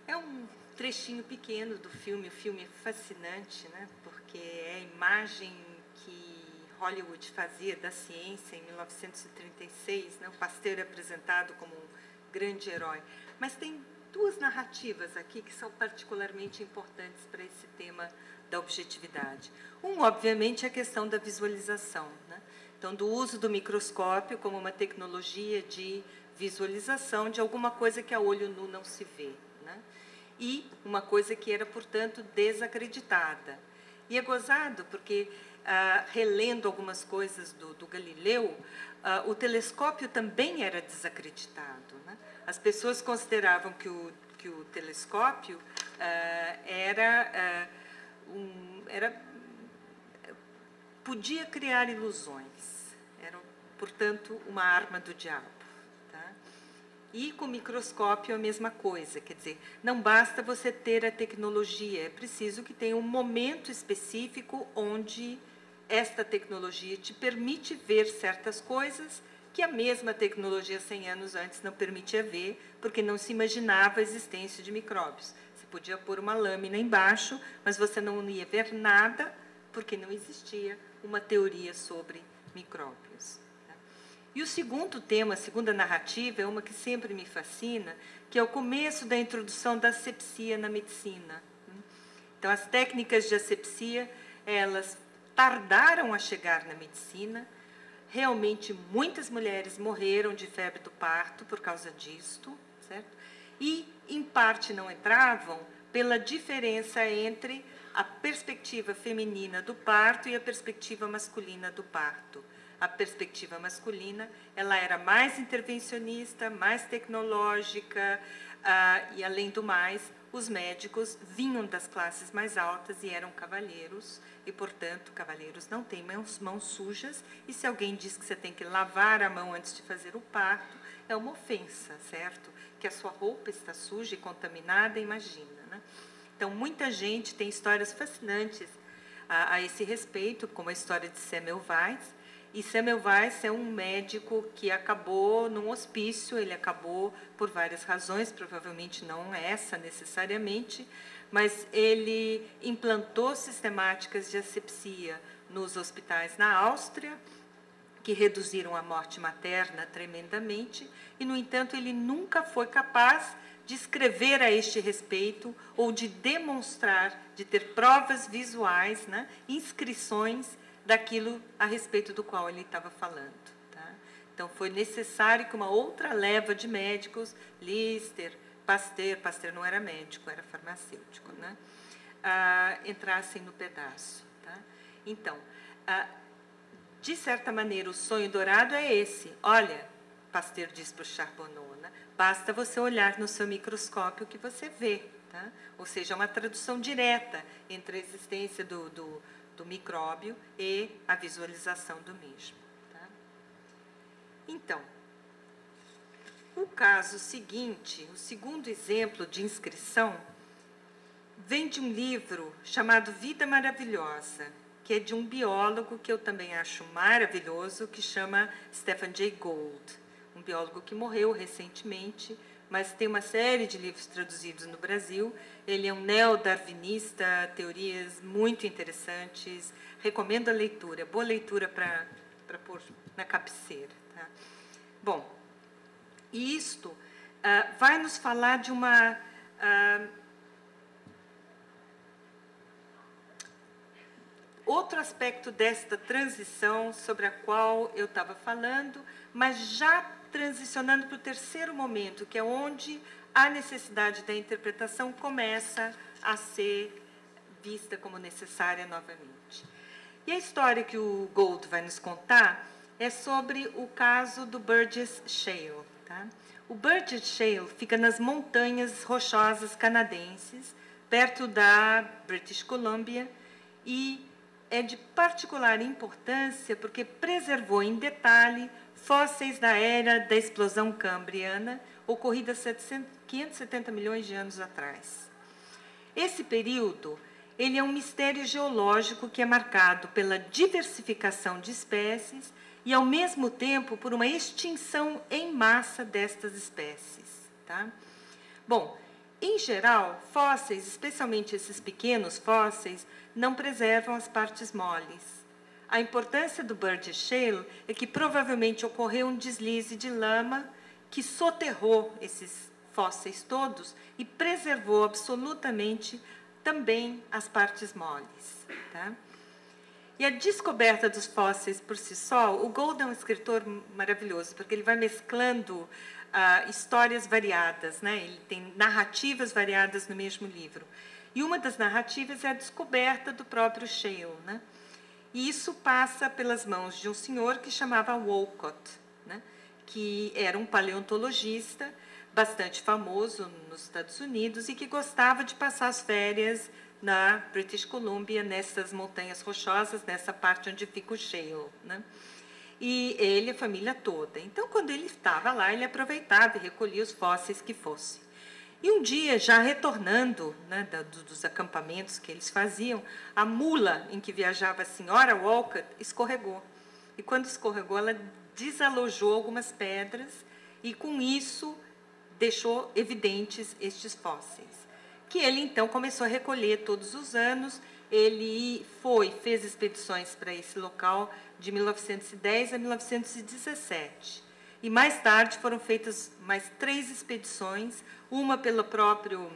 É um trechinho pequeno do filme. O filme é fascinante, né? Porque é a imagem que Hollywood fazia da ciência em 1936. Né? O Pasteur é apresentado como um grande herói. Mas tem duas narrativas aqui que são particularmente importantes para esse tema da objetividade. Um, obviamente, é a questão da visualização, né? Então, do uso do microscópio como uma tecnologia de visualização de alguma coisa que a olho nu não se vê, né? E uma coisa que era, portanto, desacreditada. E é gozado, porque, relendo algumas coisas do Galileu, o telescópio também era desacreditado, né? As pessoas consideravam que o telescópio podia criar ilusões. Era, portanto, uma arma do diabo. Tá? E com o microscópio a mesma coisa. Quer dizer, não basta você ter a tecnologia, é preciso que tenha um momento específico onde esta tecnologia te permite ver certas coisas que a mesma tecnologia 100 anos antes não permitia ver, porque não se imaginava a existência de micróbios. Você podia pôr uma lâmina embaixo, mas você não ia ver nada, porque não existia uma teoria sobre micróbios. E o segundo tema, a segunda narrativa, é uma que sempre me fascina, que é o começo da introdução da asepsia na medicina. Então, as técnicas de asepsia, elas tardaram a chegar na medicina, Realmente, muitas mulheres morreram de febre do parto por causa disto, certo? E, em parte, não entravam pela diferença entre a perspectiva feminina do parto e a perspectiva masculina do parto. A perspectiva masculina, ela era mais intervencionista, mais tecnológica, e, além do mais, os médicos vinham das classes mais altas e eram cavalheiros, e, portanto, cavalheiros não têm mãos sujas, e se alguém diz que você tem que lavar a mão antes de fazer o parto, é uma ofensa, certo? Que a sua roupa está suja e contaminada, imagina, né? Então, muita gente tem histórias fascinantes a esse respeito, como a história de Samuel Weiss. E Samuel Weiss é um médico que acabou num hospício, ele acabou por várias razões, provavelmente não essa necessariamente, mas ele implantou sistemáticas de asepsia nos hospitais na Áustria, que reduziram a morte materna tremendamente, e, no entanto, ele nunca foi capaz de escrever a este respeito ou de demonstrar, de ter provas visuais, né, inscrições daquilo a respeito do qual ele estava falando. Tá? Então, foi necessário que uma outra leva de médicos, Lister, Pasteur não era médico, era farmacêutico, né, entrassem no pedaço. Tá? Então, de certa maneira, o sonho dourado é esse. Olha, Pasteur diz para o Charbonneau, né, basta você olhar no seu microscópio que você vê. Tá? Ou seja, uma tradução direta entre a existência do micróbio e a visualização do mesmo. Tá? Então, o caso seguinte, o segundo exemplo de inscrição, vem de um livro chamado Vida Maravilhosa, que é de um biólogo que eu também acho maravilhoso, que chama Stephen Jay Gould, um biólogo que morreu recentemente, mas tem uma série de livros traduzidos no Brasil. Ele é um neodarwinista, teorias muito interessantes. Recomendo a leitura, boa leitura para pôr na cabeceira. Tá? Bom, e isto vai nos falar de uma... outro aspecto desta transição sobre a qual eu estava falando, mas já transicionando para o terceiro momento, que é onde a necessidade da interpretação começa a ser vista como necessária novamente. E a história que o Gould vai nos contar é sobre o caso do Burgess Shale. Tá? O Burgess Shale fica nas montanhas rochosas canadenses, perto da British Columbia, e é de particular importância porque preservou em detalhe fósseis da era da explosão cambriana, ocorrida 570 milhões de anos atrás. Esse período ele é um mistério geológico que é marcado pela diversificação de espécies e, ao mesmo tempo, por uma extinção em massa destas espécies. Tá? Bom, em geral, fósseis, especialmente esses pequenos fósseis, não preservam as partes moles. A importância do Burgess Shale é que provavelmente ocorreu um deslize de lama que soterrou esses fósseis todos e preservou absolutamente também as partes moles. Tá? E a descoberta dos fósseis por si só, o Gould é um escritor maravilhoso, porque ele vai mesclando histórias variadas, né? Ele tem narrativas variadas no mesmo livro. E uma das narrativas é a descoberta do próprio Shale, né? E isso passa pelas mãos de um senhor que chamava Walcott, né? Que era um paleontologista bastante famoso nos Estados Unidos e que gostava de passar as férias na British Columbia, nessas montanhas rochosas, nessa parte onde fica o Shale, né? E ele, a família toda. Então, quando ele estava lá, ele aproveitava e recolhia os fósseis que fossem. E um dia, já retornando, né, dos acampamentos que eles faziam, a mula em que viajava a senhora Walcott escorregou. E quando escorregou, ela desalojou algumas pedras e, com isso, deixou evidentes estes fósseis, que ele, então, começou a recolher todos os anos. Ele fez expedições para esse local de 1910 a 1917. E, mais tarde, foram feitas mais 3 expedições, uma pelo próprio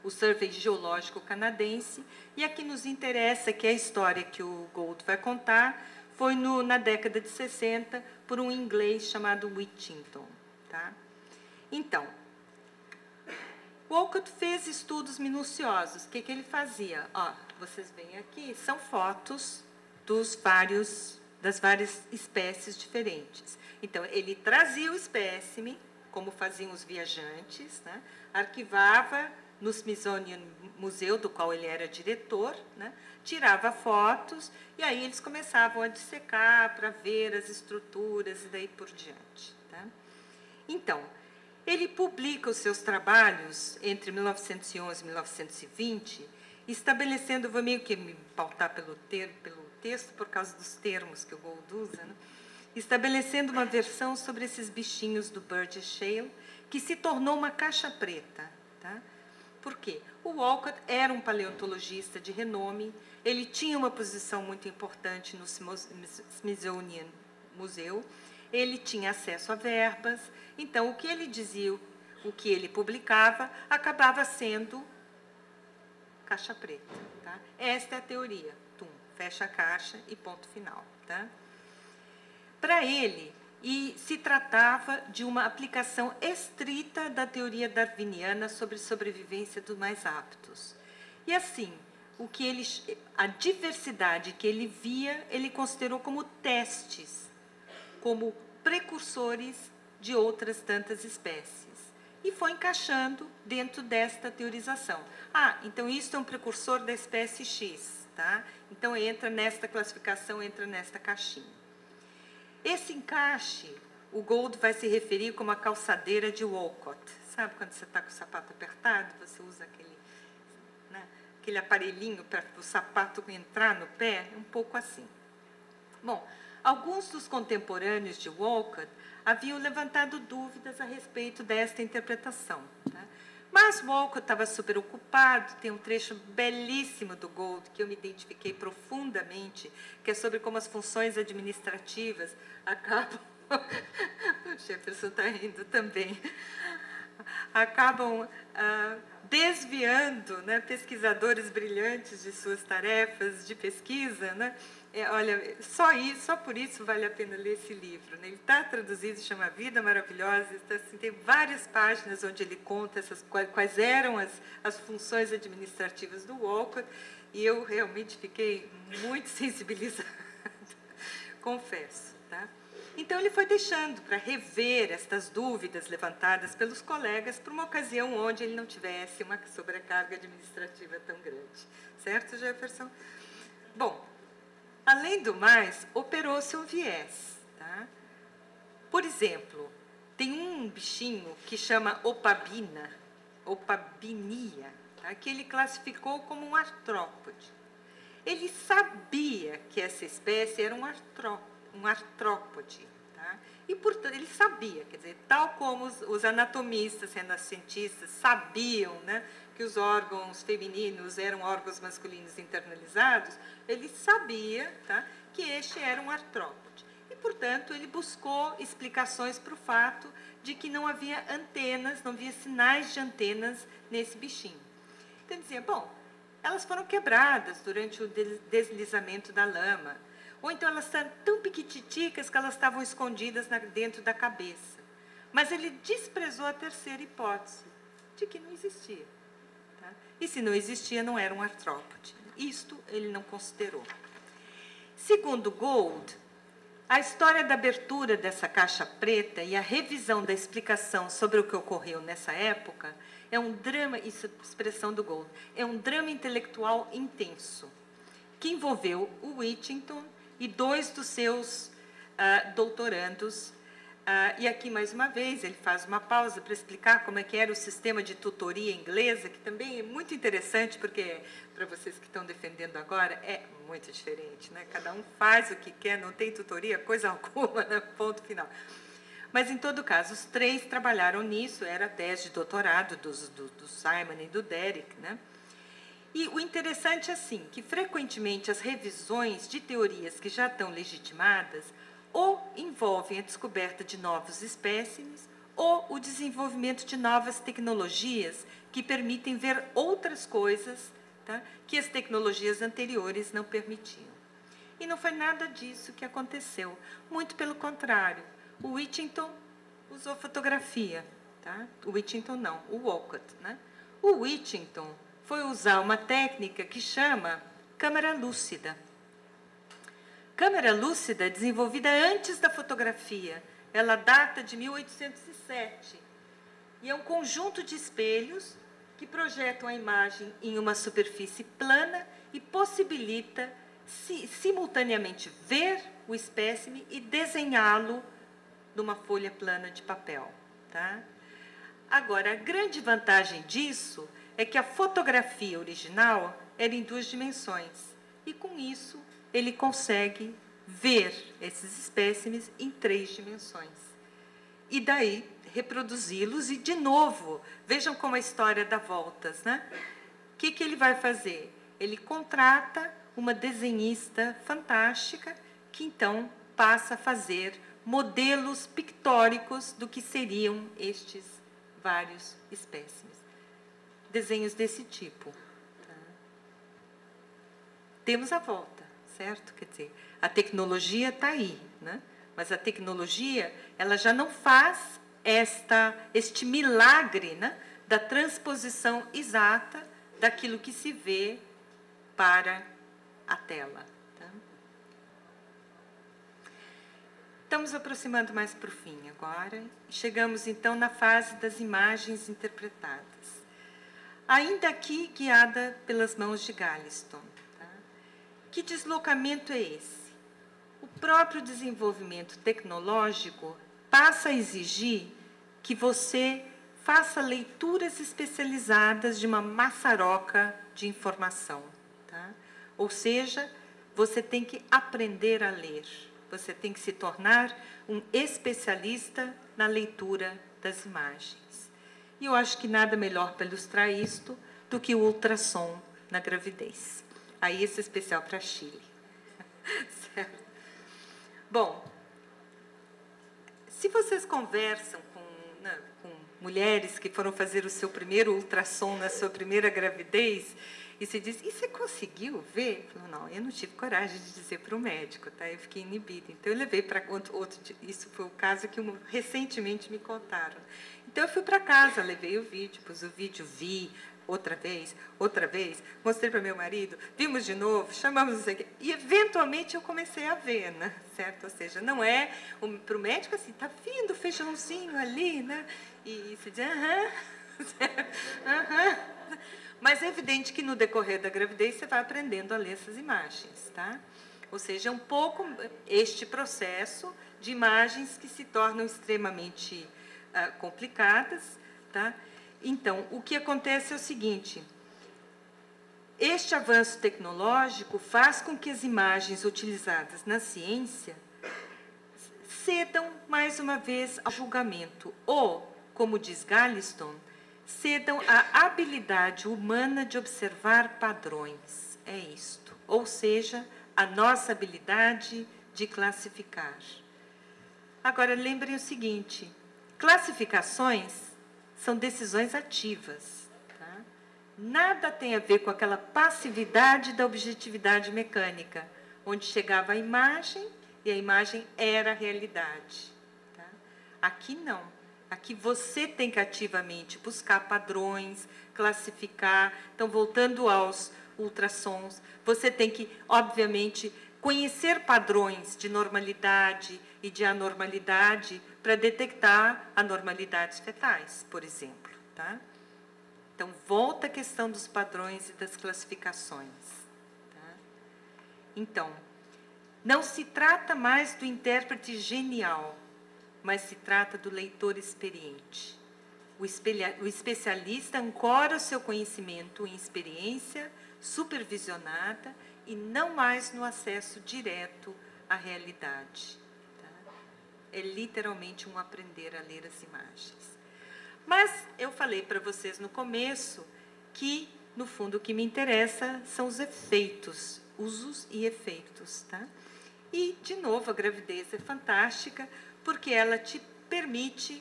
o Survey Geológico Canadense, e a que nos interessa, que é a história que o Gould vai contar, foi na década de 60 por um inglês chamado Whittington. Tá? Então, Walcott fez estudos minuciosos. O que ele fazia? Ó, vocês veem aqui, são fotos das várias espécies diferentes. Então, ele trazia o espécime, como faziam os viajantes, né? Arquivava no Smithsonian Museu, do qual ele era diretor, né? Tirava fotos, e aí eles começavam a dissecar para ver as estruturas e daí por diante. Tá? Então, ele publica os seus trabalhos entre 1911 e 1920, estabelecendo, vou meio que me pautar pelo texto, por causa dos termos que o Gould usa, né? Estabelecendo uma versão sobre esses bichinhos do Burgess Shale, que se tornou uma caixa preta. Tá? Por quê? O Walcott era um paleontologista de renome, ele tinha uma posição muito importante no Smithsonian Museu, ele tinha acesso a verbas, então o que ele dizia, o que ele publicava, acabava sendo caixa preta. Tá? Esta é a teoria. Tum, fecha a caixa e ponto final. Tá? Para ele, e se tratava de uma aplicação estrita da teoria darwiniana sobre sobrevivência dos mais aptos. E assim, a diversidade que ele via, ele considerou como testes, como precursores de outras tantas espécies. E foi encaixando dentro desta teorização. Ah, então isso é um precursor da espécie X. Tá? Então entra nesta classificação, entra nesta caixinha. Esse encaixe, o Gould vai se referir como a calçadeira de Walcott. Sabe quando você está com o sapato apertado, você usa aquele aparelhinho para o sapato entrar no pé? Um pouco assim. Bom, alguns dos contemporâneos de Walcott haviam levantado dúvidas a respeito desta interpretação. Tá? Mas Walcott estava super ocupado, tem um trecho belíssimo do Gould, que eu me identifiquei profundamente, que é sobre como as funções administrativas acabam... O Jefferson está rindo também. Acabam desviando, né, pesquisadores brilhantes de suas tarefas de pesquisa. Né? Olha, só por isso vale a pena ler esse livro. Né? Ele está traduzido, chama Vida Maravilhosa, assim, tem várias páginas onde ele conta quais eram as funções administrativas do Walcott, e eu realmente fiquei muito sensibilizada, confesso. Tá? Então, ele foi deixando para rever estas dúvidas levantadas pelos colegas para uma ocasião onde ele não tivesse uma sobrecarga administrativa tão grande. Certo, Jefferson? Bom, além do mais, operou-se um viés. Tá? Por exemplo, tem um bichinho que chama opabinia, tá? Que ele classificou como um artrópode. Ele sabia que essa espécie era um artrópode. Tá? E, portanto, ele sabia, quer dizer, tal como os anatomistas renascentistas sabiam, né, que os órgãos femininos eram órgãos masculinos internalizados, ele sabia, tá, que este era um artrópode. E, portanto, ele buscou explicações para o fato de que não havia antenas, não havia sinais de antenas nesse bichinho. Então, ele dizia, bom, elas foram quebradas durante o deslizamento da lama, ou então elas eram tão piquititicas que elas estavam escondidas dentro da cabeça. Mas ele desprezou a terceira hipótese, de que não existia. Tá? E se não existia, não era um artrópode. Isto ele não considerou. Segundo Gould, a história da abertura dessa caixa preta e a revisão da explicação sobre o que ocorreu nessa época é um drama, isso é a expressão do Gould, é um drama intelectual intenso, que envolveu o Whittington e dois dos seus doutorandos. E aqui, mais uma vez, ele faz uma pausa para explicar como é que era o sistema de tutoria inglesa, que também é muito interessante, porque, para vocês que estão defendendo agora, é muito diferente. Né? Cada um faz o que quer, não tem tutoria, coisa alguma, né? Ponto final. Mas, em todo caso, os três trabalharam nisso, era a tese de doutorado do Simon e do Derrick, né? E o interessante é, assim, que, frequentemente, as revisões de teorias que já estão legitimadas ou envolvem a descoberta de novos espécimes ou o desenvolvimento de novas tecnologias que permitem ver outras coisas, tá, que as tecnologias anteriores não permitiam. E não foi nada disso que aconteceu. Muito pelo contrário. O Whittington usou fotografia. Tá? O Whittington não, o Wolcott. Né? O Whittington foi usar uma técnica que chama câmera lúcida. Câmera lúcida desenvolvida antes da fotografia. Ela data de 1807. E é um conjunto de espelhos que projetam a imagem em uma superfície plana e possibilita simultaneamente ver o espécime e desenhá-lo numa folha plana de papel. Tá? Agora, a grande vantagem disso é que a fotografia original era em 2 dimensões. E, com isso, ele consegue ver esses espécimes em 3 dimensões. E daí, reproduzi-los e, de novo, vejam como a história dá voltas. Né? O que ele vai fazer? Ele contrata uma desenhista fantástica que, então, passa a fazer modelos pictóricos do que seriam estes vários espécimes. Desenhos desse tipo. Tá? Temos a volta, certo? Quer dizer, a tecnologia está aí, né? Mas a tecnologia ela já não faz este milagre, né, da transposição exata daquilo que se vê para a tela. Tá? Estamos aproximando mais para o fim agora. Chegamos, então, na fase das imagens interpretadas. Ainda aqui guiada pelas mãos de Galliston. Tá? Que deslocamento é esse? O próprio desenvolvimento tecnológico passa a exigir que você faça leituras especializadas de uma maçaroca de informação. Tá? Ou seja, você tem que aprender a ler. Você tem que se tornar um especialista na leitura das imagens. E eu acho que nada melhor para ilustrar isto do que o ultrassom na gravidez. Aí esse especial para Chile. Certo? Bom, se vocês conversam com mulheres que foram fazer o seu primeiro ultrassom na sua primeira gravidez, e se diz, e você conseguiu ver? Eu falo, não, eu não tive coragem de dizer para o médico, tá? Eu fiquei inibida. Então, eu levei para outro... Isso foi o caso que recentemente me contaram. Então, eu fui para casa, levei o vídeo, pus o vídeo, vi outra vez, mostrei para meu marido, vimos de novo, chamamos não sei o quê, e, eventualmente, eu comecei a ver, né? Certo? Ou seja, não é... Para o médico, assim, está vindo o feijãozinho ali, né? E se diz, Mas é evidente que no decorrer da gravidez você vai aprendendo a ler essas imagens, tá? Ou seja, é um pouco este processo de imagens que se tornam extremamente complicadas, tá? Então, o que acontece é o seguinte: este avanço tecnológico faz com que as imagens utilizadas na ciência cedam mais uma vez ao julgamento, ou, como diz Galliston, cedam à habilidade humana de observar padrões. É isto. Ou seja, a nossa habilidade de classificar. Agora, lembrem o seguinte: classificações são decisões ativas. Tá? Nada tem a ver com aquela passividade da objetividade mecânica, onde chegava a imagem e a imagem era a realidade. Tá? Aqui não. Aqui você tem que ativamente buscar padrões, classificar. Então, voltando aos ultrassons, você tem que, obviamente, conhecer padrões de normalidade e de anormalidade para detectar anormalidades fetais, por exemplo. Tá? Então, volta a questão dos padrões e das classificações. Tá? Então, não se trata mais do intérprete genial, mas se trata do leitor experiente. O especialista ancora o seu conhecimento em experiência supervisionada e não mais no acesso direto à realidade. Tá? É literalmente um aprender a ler as imagens. Mas eu falei para vocês no começo que, no fundo, o que me interessa são os efeitos, usos e efeitos. Tá? E, de novo, a gravidez é fantástica, porque ela te permite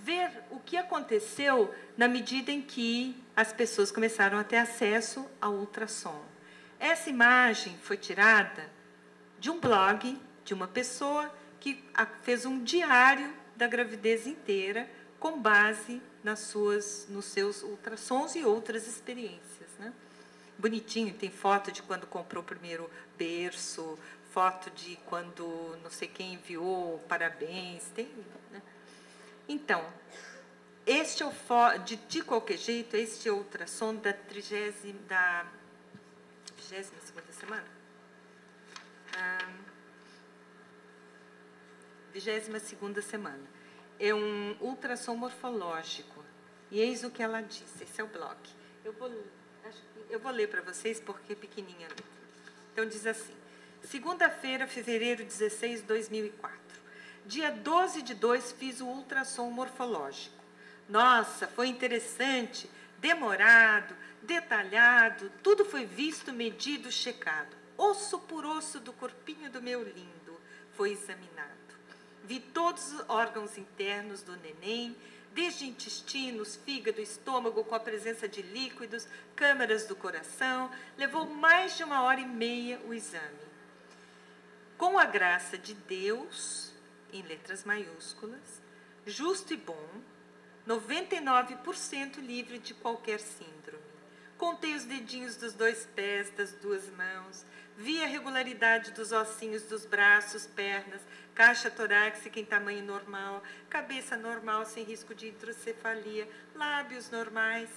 ver o que aconteceu na medida em que as pessoas começaram a ter acesso ao ultrassom. Essa imagem foi tirada de um blog de uma pessoa que fez um diário da gravidez inteira com base nos seus ultrassons e outras experiências, né? Bonitinho, tem foto de quando comprou o primeiro berço, foto de quando não sei quem enviou parabéns, tem, né? Então, este é o de qualquer jeito, este é o ultrassom da 22ª semana? 22ª semana. É um ultrassom morfológico. E eis o que ela disse. Esse é o blog. Eu vou ler para vocês porque é pequenininha a letra. Então, diz assim. Segunda-feira, fevereiro 16, 2004. Dia 12/2, fiz o ultrassom morfológico. Nossa, foi interessante, demorado, detalhado, tudo foi visto, medido, checado. Osso por osso do corpinho do meu lindo foi examinado. Vi todos os órgãos internos do neném, desde intestinos, fígado, estômago, com a presença de líquidos, câmaras do coração. Levou mais de 1h30 o exame. Com a graça de Deus, em letras maiúsculas, justo e bom, 99% livre de qualquer síndrome. Contei os dedinhos dos 2 pés, das 2 mãos, vi a regularidade dos ossinhos dos braços, pernas, caixa torácica em tamanho normal, cabeça normal sem risco de hidrocefalia, lábios normais.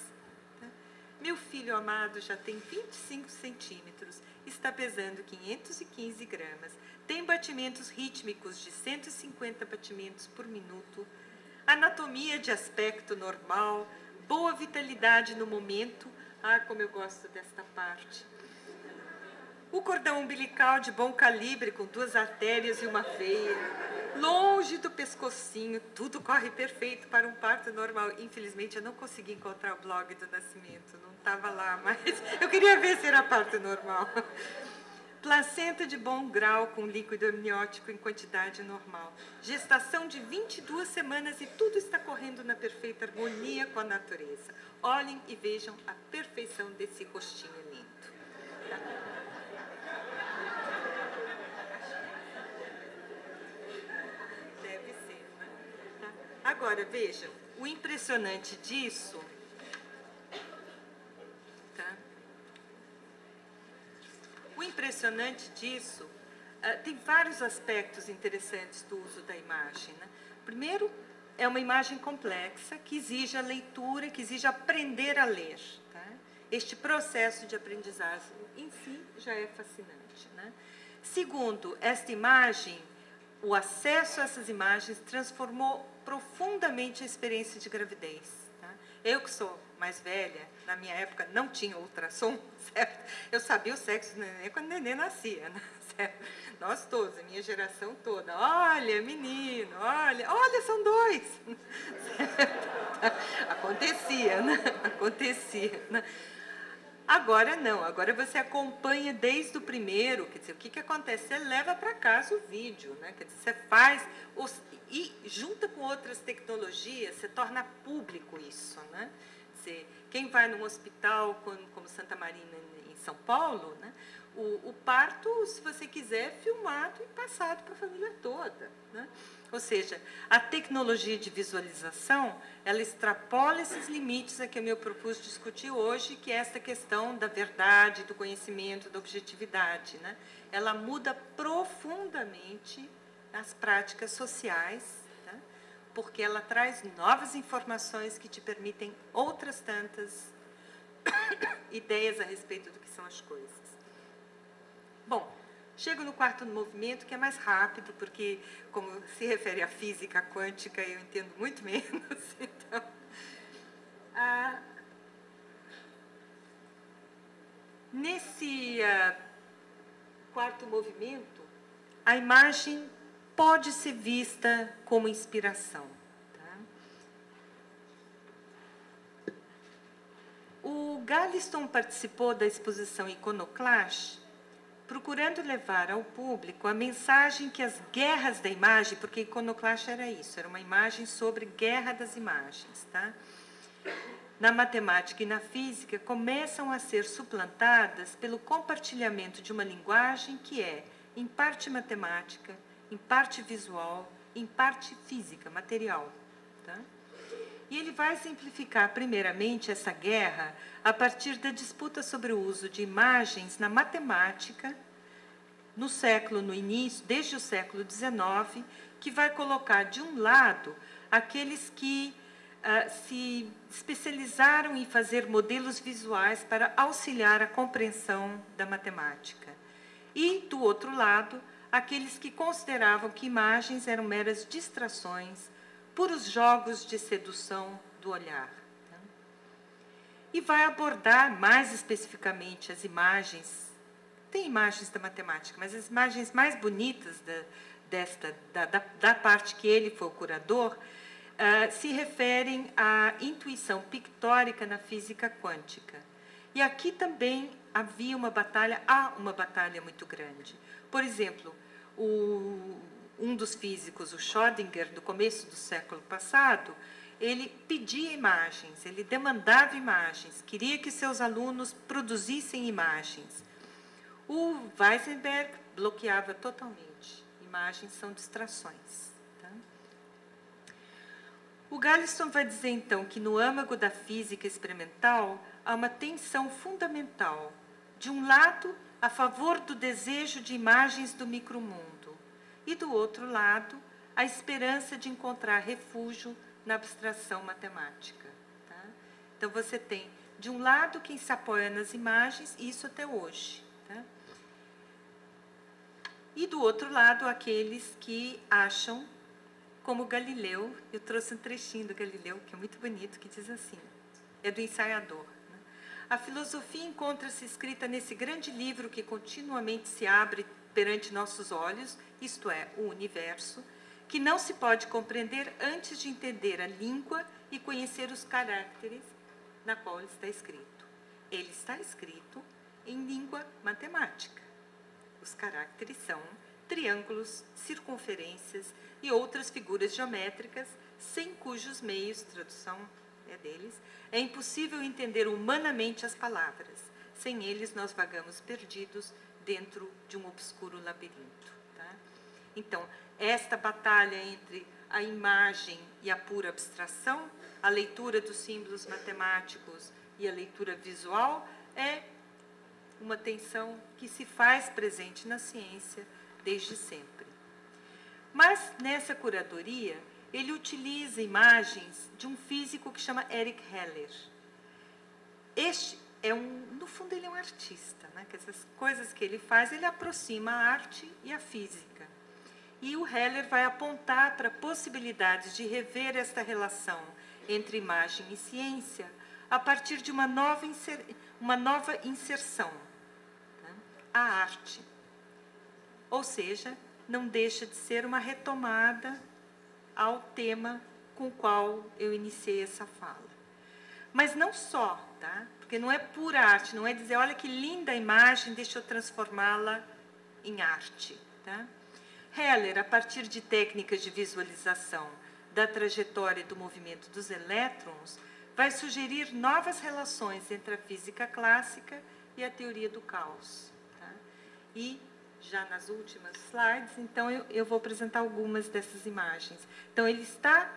Meu filho amado já tem 25 centímetros, está pesando 515 gramas, tem batimentos rítmicos de 150 batimentos por minuto, anatomia de aspecto normal, boa vitalidade no momento. Ah, como eu gosto desta parte. O cordão umbilical de bom calibre, com 2 artérias e uma veia. Longe do pescocinho, tudo corre perfeito para um parto normal. Infelizmente, eu não consegui encontrar o blog do nascimento, não estava lá, mas eu queria ver se era parto normal. Placenta de bom grau, com líquido amniótico em quantidade normal. Gestação de 22 semanas e tudo está correndo na perfeita harmonia com a natureza. Olhem e vejam a perfeição desse rostinho lindo. Deve ser, né? Agora, vejam, o impressionante disso... O impressionante disso, tem vários aspectos interessantes do uso da imagem, né? Primeiro, é uma imagem complexa que exige a leitura, que exige aprender a ler, tá? Este processo de aprendizagem em si já é fascinante, né? Segundo, esta imagem, o acesso a essas imagens transformou profundamente a experiência de gravidez, tá? Eu que sou mais velha, na minha época não tinha ultrassom, certo? Eu sabia o sexo do neném quando o neném nascia, né? Certo? Nós todos, a minha geração toda. Olha, menino, olha, são 2. Certo? Acontecia, né? Acontecia, né? Agora não, agora você acompanha desde o primeiro, quer dizer, o que acontece? Você leva para casa o vídeo, né? Quer dizer, você faz, e junta com outras tecnologias, você torna público isso, né? Quem vai num hospital como Santa Marina, em São Paulo, né, o parto, se você quiser, é filmado e passado para a família toda, né? Ou seja, a tecnologia de visualização, ela extrapola esses limites a que eu me propus discutir hoje, que é essa questão da verdade, do conhecimento, da objetividade, né? Ela muda profundamente as práticas sociais, porque ela traz novas informações que te permitem outras tantas ideias a respeito do que são as coisas. Bom, chego no 4º movimento, que é mais rápido, porque, como se refere à física quântica, eu entendo muito menos. Então, nesse 4º movimento, a imagem pode ser vista como inspiração. Tá? O Galliston participou da exposição Iconoclash, procurando levar ao público a mensagem que as guerras da imagem, porque Iconoclash era isso, era uma imagem sobre guerra das imagens, tá? na matemática e na física começam a ser suplantadas pelo compartilhamento de uma linguagem que é, em parte matemática, em parte visual, em parte física, material. Tá? E ele vai simplificar, primeiramente, essa guerra a partir da disputa sobre o uso de imagens na matemática, no início, desde o século XIX, que vai colocar, de um lado, aqueles que se especializaram em fazer modelos visuais para auxiliar a compreensão da matemática. E, do outro lado, aqueles que consideravam que imagens eram meras distrações, puros jogos de sedução do olhar. E vai abordar mais especificamente as imagens, tem imagens da matemática, mas as imagens mais bonitas da parte que ele foi o curador, se referem à intuição pictórica na física quântica. E aqui também há uma batalha muito grande. Por exemplo, um dos físicos, o Schrödinger, do começo do século passado, ele pedia imagens, ele demandava imagens, queria que seus alunos produzissem imagens. O Heisenberg bloqueava totalmente. Imagens são distrações. O Galliston vai dizer, então, que no âmago da física experimental há uma tensão fundamental, de um lado, a favor do desejo de imagens do micromundo, e, do outro lado, a esperança de encontrar refúgio na abstração matemática. Tá? Então, você tem, de um lado, quem se apoia nas imagens, e isso até hoje. Tá? E, do outro lado, aqueles que acham, como Galileu, eu trouxe um trechinho do Galileu, que é muito bonito, que diz assim, é do Ensaiador. Né? A filosofia encontra-se escrita nesse grande livro que continuamente se abre perante nossos olhos, isto é, o universo, que não se pode compreender antes de entender a língua e conhecer os caracteres na qual ele está escrito. Ele está escrito em língua matemática. Os caracteres são triângulos, circunferências e outras figuras geométricas, sem cujos meios, tradução é deles, é impossível entender humanamente as palavras. Sem eles, nós vagamos perdidos dentro de um obscuro labirinto. Tá? Então, esta batalha entre a imagem e a pura abstração, a leitura dos símbolos matemáticos e a leitura visual, é uma tensão que se faz presente na ciência desde sempre. Mas, nessa curadoria, ele utiliza imagens de um físico que chama Eric Heller. Este no fundo, ele é um artista, né? Que essas coisas que ele faz, ele aproxima a arte e a física. E o Heller vai apontar para possibilidades de rever esta relação entre imagem e ciência a partir de uma nova inserção, tá? A arte. Ou seja, não deixa de ser uma retomada ao tema com o qual eu iniciei essa fala. Mas não só, tá? Porque não é pura arte, não é dizer, olha que linda a imagem, deixa eu transformá-la em arte. Tá? Heller, a partir de técnicas de visualização da trajetória do movimento dos elétrons, vai sugerir novas relações entre a física clássica e a teoria do caos. Tá? E, já nas últimas slides, então eu vou apresentar algumas dessas imagens. Então, ele está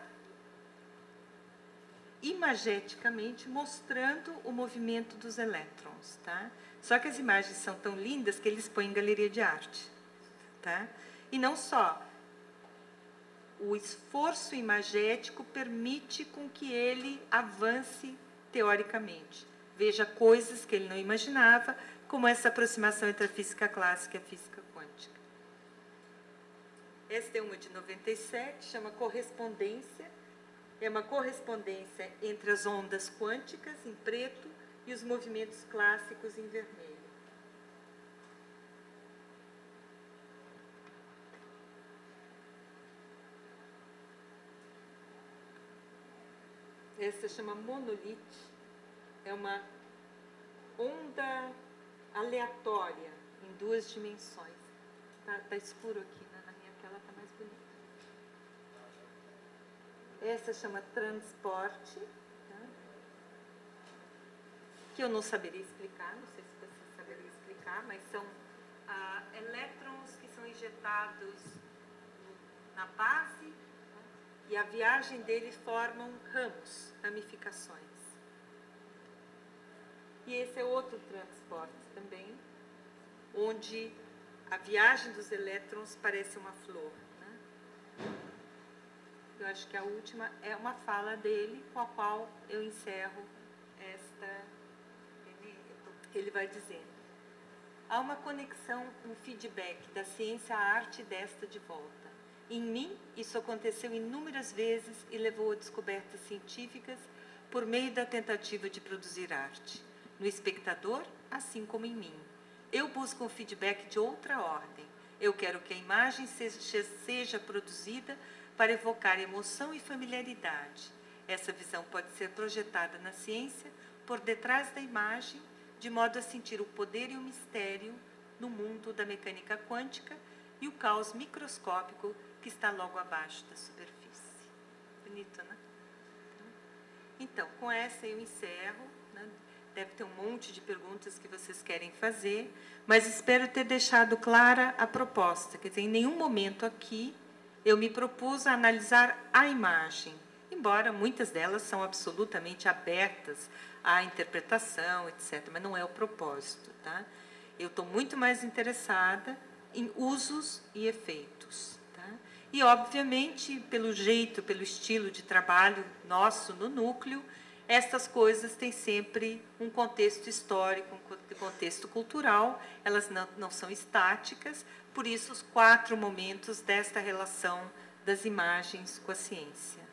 imageticamente mostrando o movimento dos elétrons. Tá? Só que as imagens são tão lindas que eles põem em galeria de arte. Tá? E não só. O esforço imagético permite com que ele avance teoricamente. Veja coisas que ele não imaginava, como essa aproximação entre a física clássica e a física quântica. Esta é uma de 97, chama correspondência. É uma correspondência entre as ondas quânticas, em preto, e os movimentos clássicos, em vermelho. Essa chama monolite. É uma onda aleatória em duas dimensões. Tá escuro aqui, né? Na minha tela está mais bonita. Essa chama transporte. Tá? que eu não saberia explicar, não sei se você saberia explicar, mas são elétrons que são injetados na base, né, e a viagem dele formam ramos, ramificações. E esse é outro transporte também, onde a viagem dos elétrons parece uma flor, né? Eu acho que a última é uma fala dele, com a qual eu encerro esta. Ele vai dizendo: há uma conexão, um feedback da ciência à arte desta de volta. Em mim, isso aconteceu inúmeras vezes e levou a descobertas científicas por meio da tentativa de produzir arte. No espectador, assim como em mim. Eu busco um feedback de outra ordem. Eu quero que a imagem seja produzida para evocar emoção e familiaridade. Essa visão pode ser projetada na ciência por detrás da imagem, de modo a sentir o poder e o mistério no mundo da mecânica quântica e o caos microscópico que está logo abaixo da superfície. Bonito, né? Então, com essa eu encerro, né? Deve ter um monte de perguntas que vocês querem fazer, mas espero ter deixado clara a proposta. Quer dizer, em nenhum momento aqui eu me propus a analisar a imagem, embora muitas delas são absolutamente abertas à interpretação, etc., mas não é o propósito, tá? Eu estou muito mais interessada em usos e efeitos, tá? E, obviamente, pelo jeito, pelo estilo de trabalho nosso no núcleo, estas coisas têm sempre um contexto histórico, um contexto cultural, elas não são estáticas, por isso os 4 momentos desta relação das imagens com a ciência.